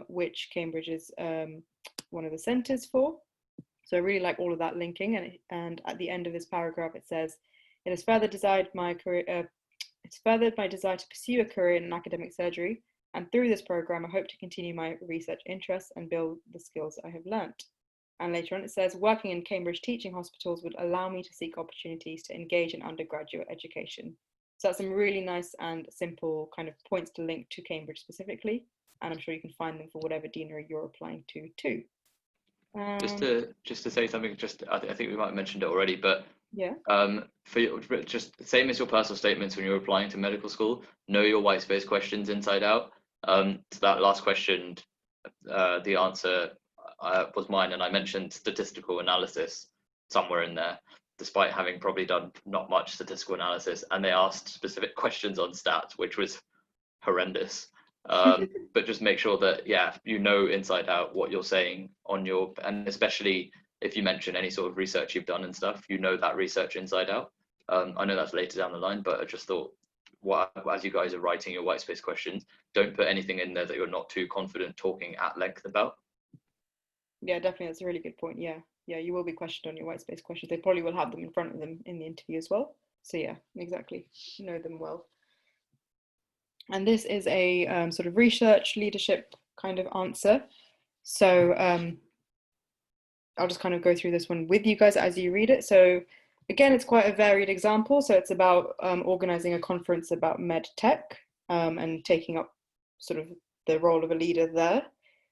[SPEAKER 1] which Cambridge is one of the centres for. So I really like all of that linking. And at the end of this paragraph, it says, it has further desired my career. It's furthered my desire to pursue a career in academic surgery, and through this program, I hope to continue my research interests and build the skills I have learnt. And later on, it says, working in Cambridge teaching hospitals would allow me to seek opportunities to engage in undergraduate education. So that's some really nice and simple kind of points to link to Cambridge specifically, and I'm sure you can find them for whatever deanery you're applying to too.
[SPEAKER 4] Just to say something, I think we might have mentioned it already, but
[SPEAKER 1] yeah.
[SPEAKER 4] For just same as your personal statements when you're applying to medical school, know your white space questions inside out. To that last question, the answer was mine, and I mentioned statistical analysis somewhere in there, despite having probably done not much statistical analysis, and they asked specific questions on stats, which was horrendous. But just make sure that, yeah, you know inside out what you're saying on your, and especially if you mention any sort of research you've done and stuff, you know that research inside out. I know that's later down the line, but I just thought, as you guys are writing your white space questions, don't put anything in there that you're not too confident talking at length about.
[SPEAKER 1] Yeah, definitely, that's a really good point. Yeah, you will be questioned on your white space questions. They probably will have them in front of them in the interview as well. So yeah, exactly, know them well. And this is a sort of research leadership kind of answer. So I'll just kind of go through this one with you guys as you read it. So again, it's quite a varied example. So it's about organizing a conference about med tech and taking up sort of the role of a leader there.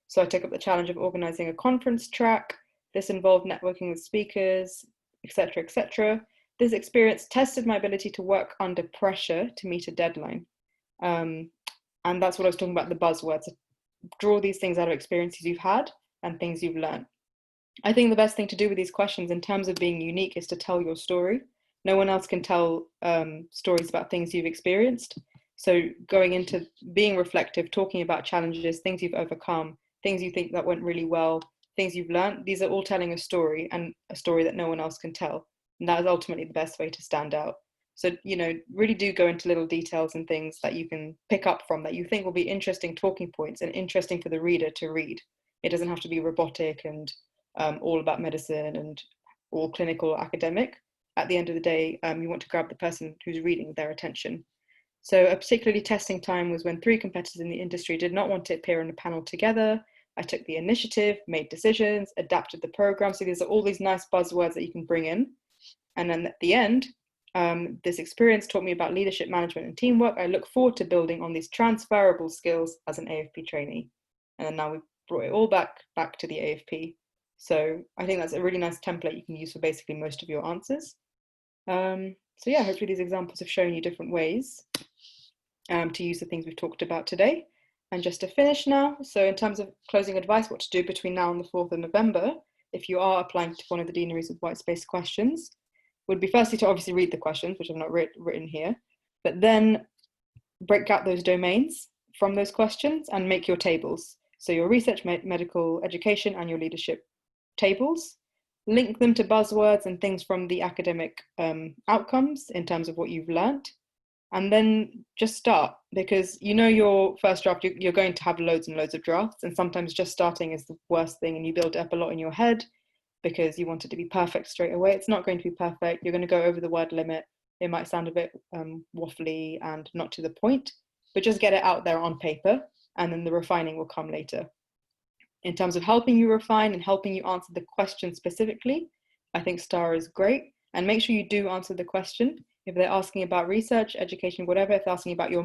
[SPEAKER 1] So I took up the challenge of organizing a conference track. This involved networking with speakers, etc., etc. This experience tested my ability to work under pressure to meet a deadline. And that's what I was talking about, the buzzwords. Draw these things out of experiences you've had and things you've learned. I think the best thing to do with these questions in terms of being unique is to tell your story. No one else can tell stories about things you've experienced. So going into being reflective, talking about challenges, things you've overcome, things you think that went really well, things you've learned, these are all telling a story, and a story that no one else can tell. And that is ultimately the best way to stand out. So, you know, really do go into little details and things that you can pick up from that you think will be interesting talking points and interesting for the reader to read. It doesn't have to be robotic and all about medicine and all clinical or academic. At the end of the day, you want to grab the person who's reading their attention. So a particularly testing time was when 3 competitors in the industry did not want to appear on a panel together. I took the initiative, made decisions, adapted the program. So these are all these nice buzzwords that you can bring in. And then at the end, this experience taught me about leadership, management, and teamwork. I look forward to building on these transferable skills as an AFP trainee. And then now we've brought it all back to the AFP. So I think that's a really nice template you can use for basically most of your answers. So yeah, hopefully these examples have shown you different ways to use the things we've talked about today. And just to finish now, so in terms of closing advice, what to do between now and the 4th of November, if you are applying to one of the deaneries with white space questions, would be firstly to obviously read the questions, which I've not written here, but then break out those domains from those questions and make your tables. So your research, medical education, and your leadership tables. Link them to buzzwords and things from the academic outcomes in terms of what you've learned. And then just start, because you know your first draft, you're going to have loads and loads of drafts, and sometimes just starting is the worst thing, and you build it up a lot in your head because you want it to be perfect straight away. It's not going to be perfect. You're going to go over the word limit. It might sound a bit waffly and not to the point, but just get it out there on paper, and then the refining will come later. In terms of helping you refine and helping you answer the question specifically, I think STAR is great. And make sure you do answer the question. If they're asking about research, education, whatever, if they're asking about your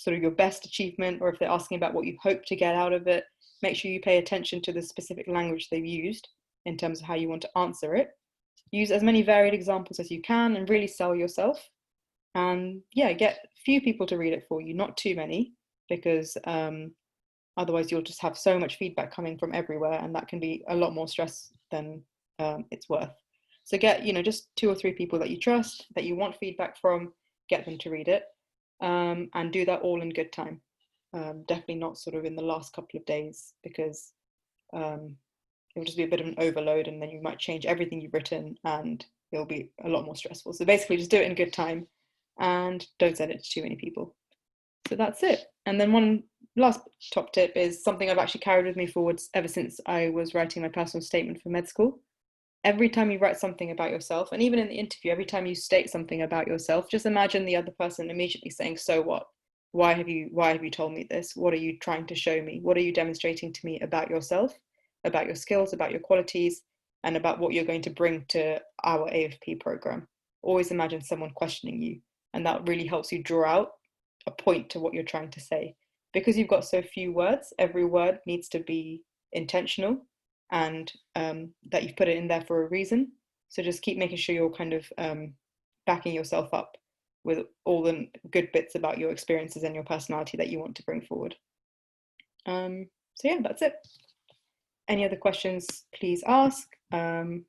[SPEAKER 1] your best achievement, or if they're asking about what you hope to get out of it, make sure you pay attention to the specific language they've used in terms of how you want to answer it. Use as many varied examples as you can and really sell yourself. And yeah, get few people to read it for you, not too many, because otherwise you'll just have so much feedback coming from everywhere, and that can be a lot more stress than it's worth. So get, just 2 or 3 people that you trust, that you want feedback from, get them to read it, and do that all in good time. Definitely not sort of in the last couple of days, because it will just be a bit of an overload, and then you might change everything you've written and it'll be a lot more stressful. So basically just do it in good time and don't send it to too many people. So that's it. And then one last top tip is something I've actually carried with me forwards ever since I was writing my personal statement for med school. Every time you write something about yourself, and even in the interview, every time you state something about yourself, just imagine the other person immediately saying, so what? Why have you told me this? What are you trying to show me? What are you demonstrating to me about yourself, about your skills, about your qualities, and about what you're going to bring to our AFP program? Always imagine someone questioning you, and that really helps you draw out a point to what you're trying to say. Because you've got so few words, every word needs to be intentional, and that you've put it in there for a reason. So just keep making sure you're kind of backing yourself up with all the good bits about your experiences and your personality that you want to bring forward. So yeah, that's it. Any other questions, please ask, and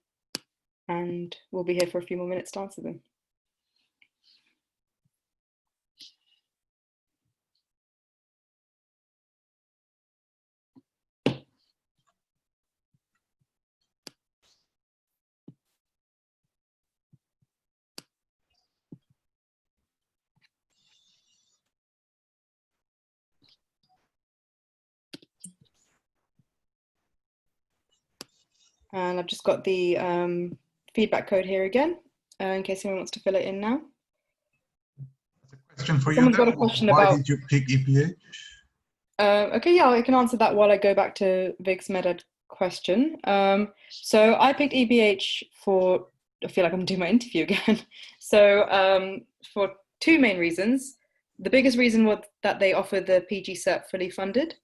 [SPEAKER 1] we'll be here for a few more minutes to answer them. And I've just got the feedback code here again, in case anyone wants to fill it in now.
[SPEAKER 6] Question for you.
[SPEAKER 1] Someone's got a question
[SPEAKER 6] Why
[SPEAKER 1] about.
[SPEAKER 6] Did you pick EPH?
[SPEAKER 1] Okay, yeah, I can answer that while I go back to Vig's MedEd question. So I picked EBH for, I feel like I'm doing my interview again. So for 2 main reasons. The biggest reason was that they offer the PG Cert fully funded,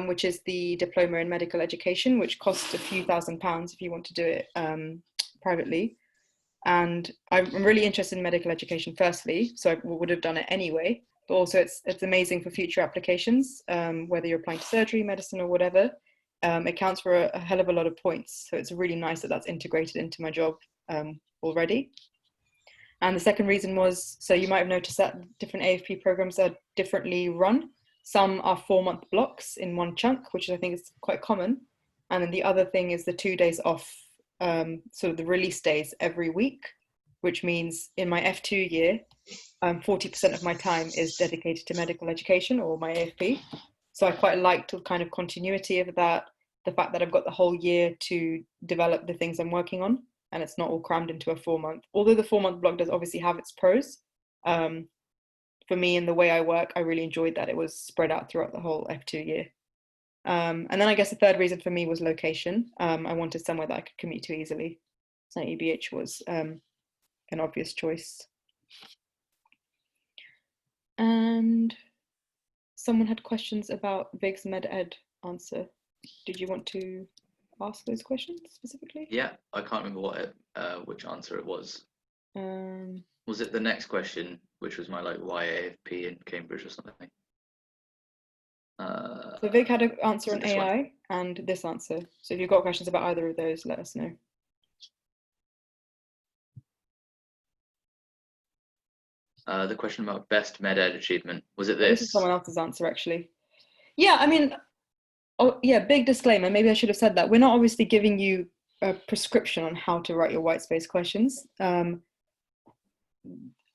[SPEAKER 1] which is the diploma in medical education, which costs a few £1,000s if you want to do it privately. And I'm really interested in medical education firstly, so I would have done it anyway. But also it's amazing for future applications, whether you're applying to surgery, medicine, or whatever. It counts for a hell of a lot of points. So it's really nice that that's integrated into my job already. And the second reason was, so you might have noticed that different AFP programs are differently run. Some are 4-month blocks in one chunk, which I think is quite common. And then the other thing is the 2 days off, sort of the release days every week, which means in my F2 year, 40% of my time is dedicated to medical education or my AFP. So I quite like the kind of continuity of that, the fact that I've got the whole year to develop the things I'm working on, and it's not all crammed into a 4-month. Although the 4-month block does obviously have its pros, for for me and the way I work, I really enjoyed that it was spread out throughout the whole F2 year. And then I guess the third reason for me was location. I wanted somewhere that I could commute to easily. So EBH was an obvious choice. And someone had questions about Vig's med-ed answer. Did you want to ask those questions specifically?
[SPEAKER 4] Yeah, I can't remember what which answer it was. Was it the next question, which was my like why AFP in Cambridge or something?
[SPEAKER 1] So Vig had an answer
[SPEAKER 4] was
[SPEAKER 1] on
[SPEAKER 4] it this one?
[SPEAKER 1] AI and this answer. So if you've got questions about either of those, let us know.
[SPEAKER 4] The question about best med-ed achievement, was it
[SPEAKER 1] This is
[SPEAKER 4] this?
[SPEAKER 1] someone else's answer, actually. Yeah, I mean, oh yeah, big disclaimer, maybe I should have said that. We're not obviously giving you a prescription on how to write your white space questions.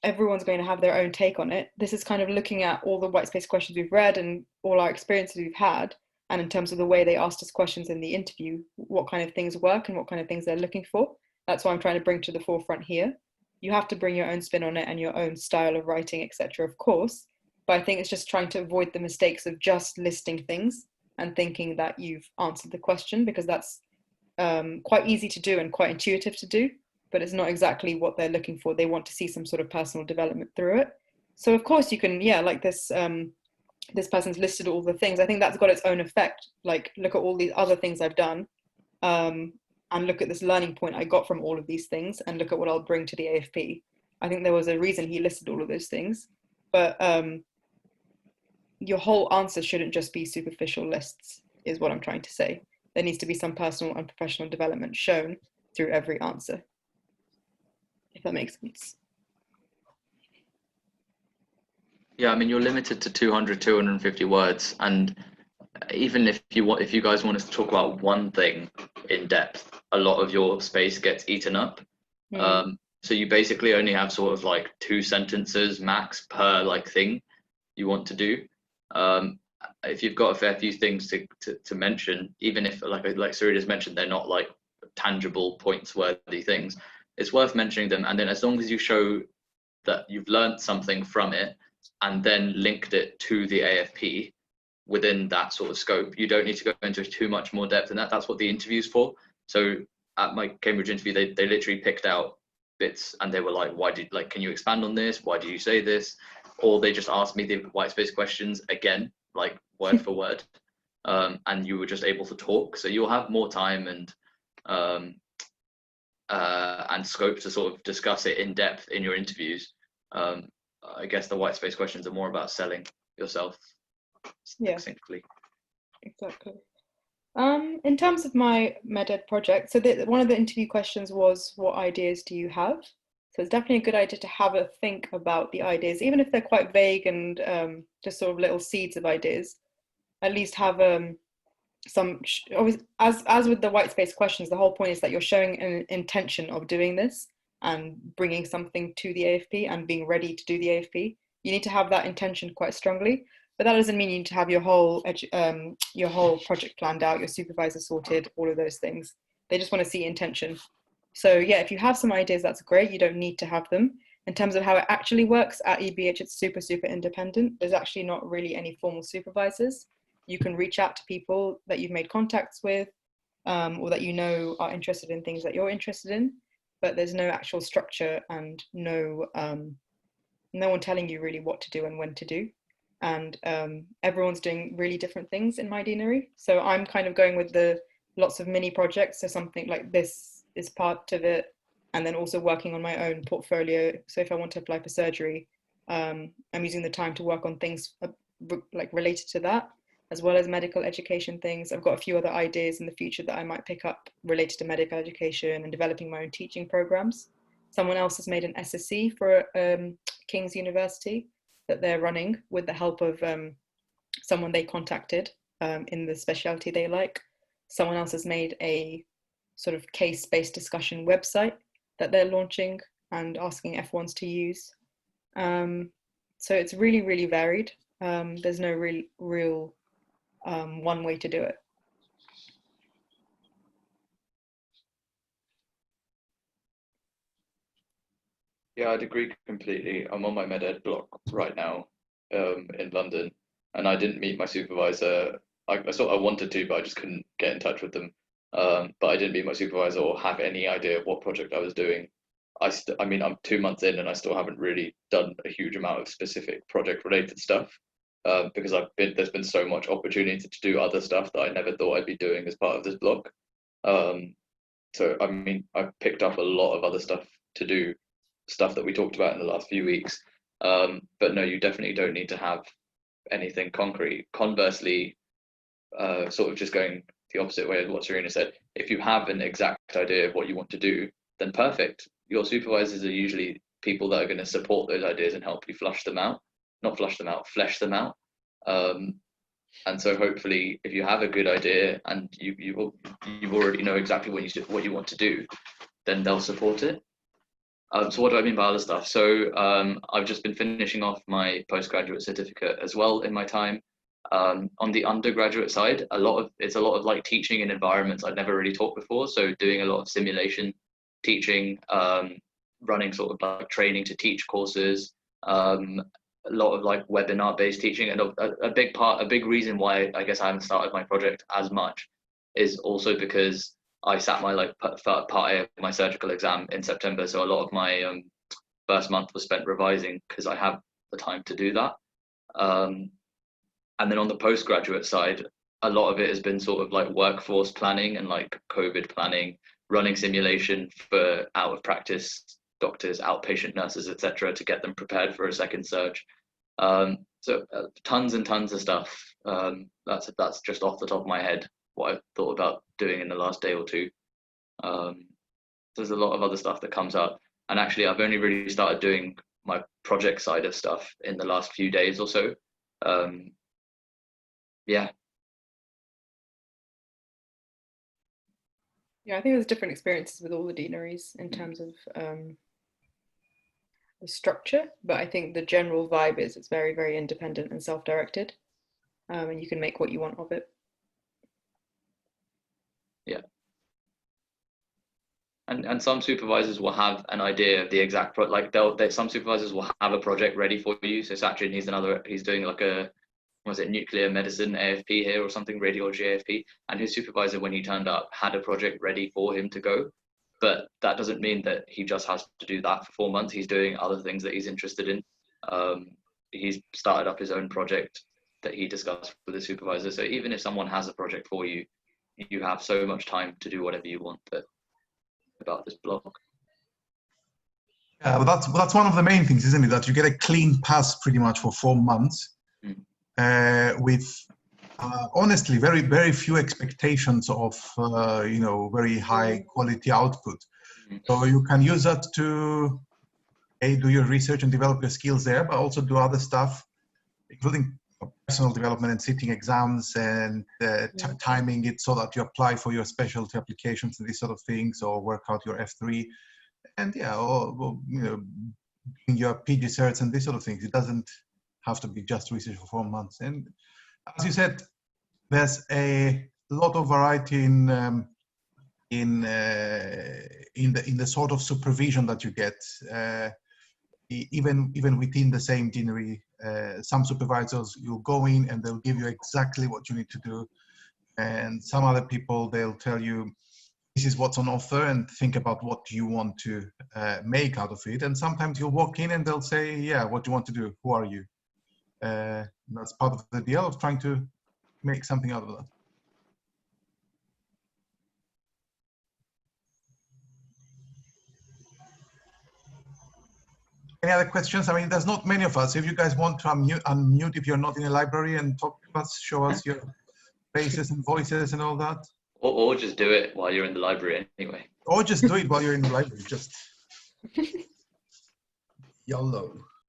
[SPEAKER 1] Everyone's going to have their own take on it. This is kind of looking at all the white space questions we've read and all our experiences we've had, and in terms of the way they asked us questions in the interview, what kind of things work and what kind of things they're looking for. That's what I'm trying to bring to the forefront here. You have to bring your own spin on it and your own style of writing, etc., of course, but I think it's just trying to avoid the mistakes of just listing things and thinking that you've answered the question, because that's quite easy to do and quite intuitive to do, but it's not exactly what they're looking for. They want to see some sort of personal development through it. So of course you can, yeah, like this, this person's listed all the things. I think that's got its own effect. Like, look at all these other things I've done, and look at this learning point I got from all of these things, and look at what I'll bring to the AFP. I think there was a reason he listed all of those things, but your whole answer shouldn't just be superficial lists, is what I'm trying to say. There needs to be some personal and professional development shown through every answer, if that makes sense.
[SPEAKER 4] Yeah, I mean, you're limited to 200, 250 words, and even if you guys want us to talk about one thing in depth, a lot of your space gets eaten up. So you basically only have sort of like 2 sentences max per like thing you want to do. If you've got a fair few things to mention, even if like Sarita's mentioned, they're not like tangible points worthy things, it's worth mentioning them. And then as long as you show that you've learned something from it and then linked it to the AFP within that sort of scope, you don't need to go into too much more depth than that. That's what the interview's for. So at my Cambridge interview, they literally picked out bits and they were like, can you expand on this? Why did you say this? Or they just asked me the white space questions again, like word for word. And you were just able to talk. So you'll have more time and scope to sort of discuss it in depth in your interviews. I guess the white space questions are more about selling yourself.
[SPEAKER 1] Yeah,
[SPEAKER 4] succinctly.
[SPEAKER 1] Exactly. In terms of my med-ed project, so one of the interview questions was, what ideas do you have? So it's definitely a good idea to have a think about the ideas, even if they're quite vague and just sort of little seeds of ideas. At least have some, as with the white space questions, the whole point is that you're showing an intention of doing this and bringing something to the AFP and being ready to do the AFP. You need to have that intention quite strongly, but that doesn't mean you need to have your whole project planned out, your supervisor sorted, all of those things. They just want to see intention. So yeah, if you have some ideas, that's great. You don't need to have them. In terms of how it actually works at EBH, it's super, super independent. There's actually not really any formal supervisors. You can reach out to people that you've made contacts with, or that you know are interested in things that you're interested in, but there's no actual structure and no one telling you really what to do and when to do. And everyone's doing really different things in my deanery. So I'm kind of going with the lots of mini projects. So something like this is part of it. And then also working on my own portfolio. So if I want to apply for surgery, I'm using the time to work on things like related to that, as well as medical education things. I've got a few other ideas in the future that I might pick up related to medical education and developing my own teaching programs. Someone else has made an SSC for King's University that they're running with the help of someone they contacted in the specialty they like. Someone else has made a sort of case-based discussion website that they're launching and asking F1s to use. So it's really, really varied. There's no real one way to do it.
[SPEAKER 4] Yeah, I'd agree completely. I'm on my med-ed block right now in London, and I didn't meet my supervisor. I wanted to, but I just couldn't get in touch with them. But I didn't meet my supervisor or have any idea what project I was doing. I mean, I'm 2 months in and I still haven't really done a huge amount of specific project-related stuff because there's been so much opportunity to do other stuff that I never thought I'd be doing as part of this block. So I mean, I've picked up a lot of other stuff to do, stuff that we talked about in the last few weeks. But no, you definitely don't need to have anything concrete. Conversely, sort of just going the opposite way of what Serena said, if you have an exact idea of what you want to do, then perfect. Your supervisors are usually people that are going to support those ideas and help you flesh them out. And so hopefully, if you have a good idea and you already know exactly what you want to do, then they'll support it. So what do I mean by other stuff? So I've just been finishing off my postgraduate certificate as well in my time. On the undergraduate side, it's a lot of like teaching in environments I'd never really taught before. So doing a lot of simulation teaching, running sort of like training to teach courses, a lot of like webinar based teaching. And a big reason why I guess I haven't started my project as much is also because I sat my like part A of my surgical exam in September. So a lot of my first month was spent revising because I have the time to do that. And then on the postgraduate side, a lot of it has been sort of like workforce planning and like COVID planning, running simulation for out of practice doctors, outpatient nurses, etc., to get them prepared for a second surge. So tons and tons of stuff. That's just off the top of my head what I've thought about doing in the last day or two. There's a lot of other stuff that comes up, and actually I've only really started doing my project side of stuff in the last few days or so. Yeah.
[SPEAKER 1] Yeah, I think there's different experiences with all the deaneries in terms of the structure, but I think the general vibe is it's very, very independent and self-directed, and you can make what you want of it.
[SPEAKER 4] Yeah. And some supervisors will have an idea of the exact some supervisors will have a project ready for you. So Sachin, he's doing like a, was it nuclear medicine AFP here or something, radiology AFP, and his supervisor when he turned up had a project ready for him to go. But that doesn't mean that he just has to do that for 4 months. He's doing other things that he's interested in. He's started up his own project that he discussed with the supervisor. So even if someone has a project for you, you have so much time to do whatever you want about this block.
[SPEAKER 6] Yeah, well, that's one of the main things, isn't it? That you get a clean pass pretty much for 4 months with honestly very, very few expectations of very high quality output. So you can use that to do your research and develop your skills there, but also do other stuff, including personal development and sitting exams and timing it so that you apply for your specialty applications and these sort of things, or work out your F3, and your PG certs and these sort of things. It doesn't have to be just research for 4 months. And as you said, there's a lot of variety in the sort of supervision that you get, even within the same deanery. Some supervisors, you'll go in and they'll give you exactly what you need to do, and some other people, they'll tell you this is what's on offer and think about what you want to make out of it. And sometimes you'll walk in and they'll say, yeah, what do you want to do? Who are you? That's part of the deal of trying to make something out of that. Any other questions? I mean, there's not many of us. If you guys want to unmute if you're not in a library and talk to us, show us your faces and voices and all that.
[SPEAKER 4] Or just do it while you're in the library anyway.
[SPEAKER 6] Or just do it while you're in the library, just YOLO.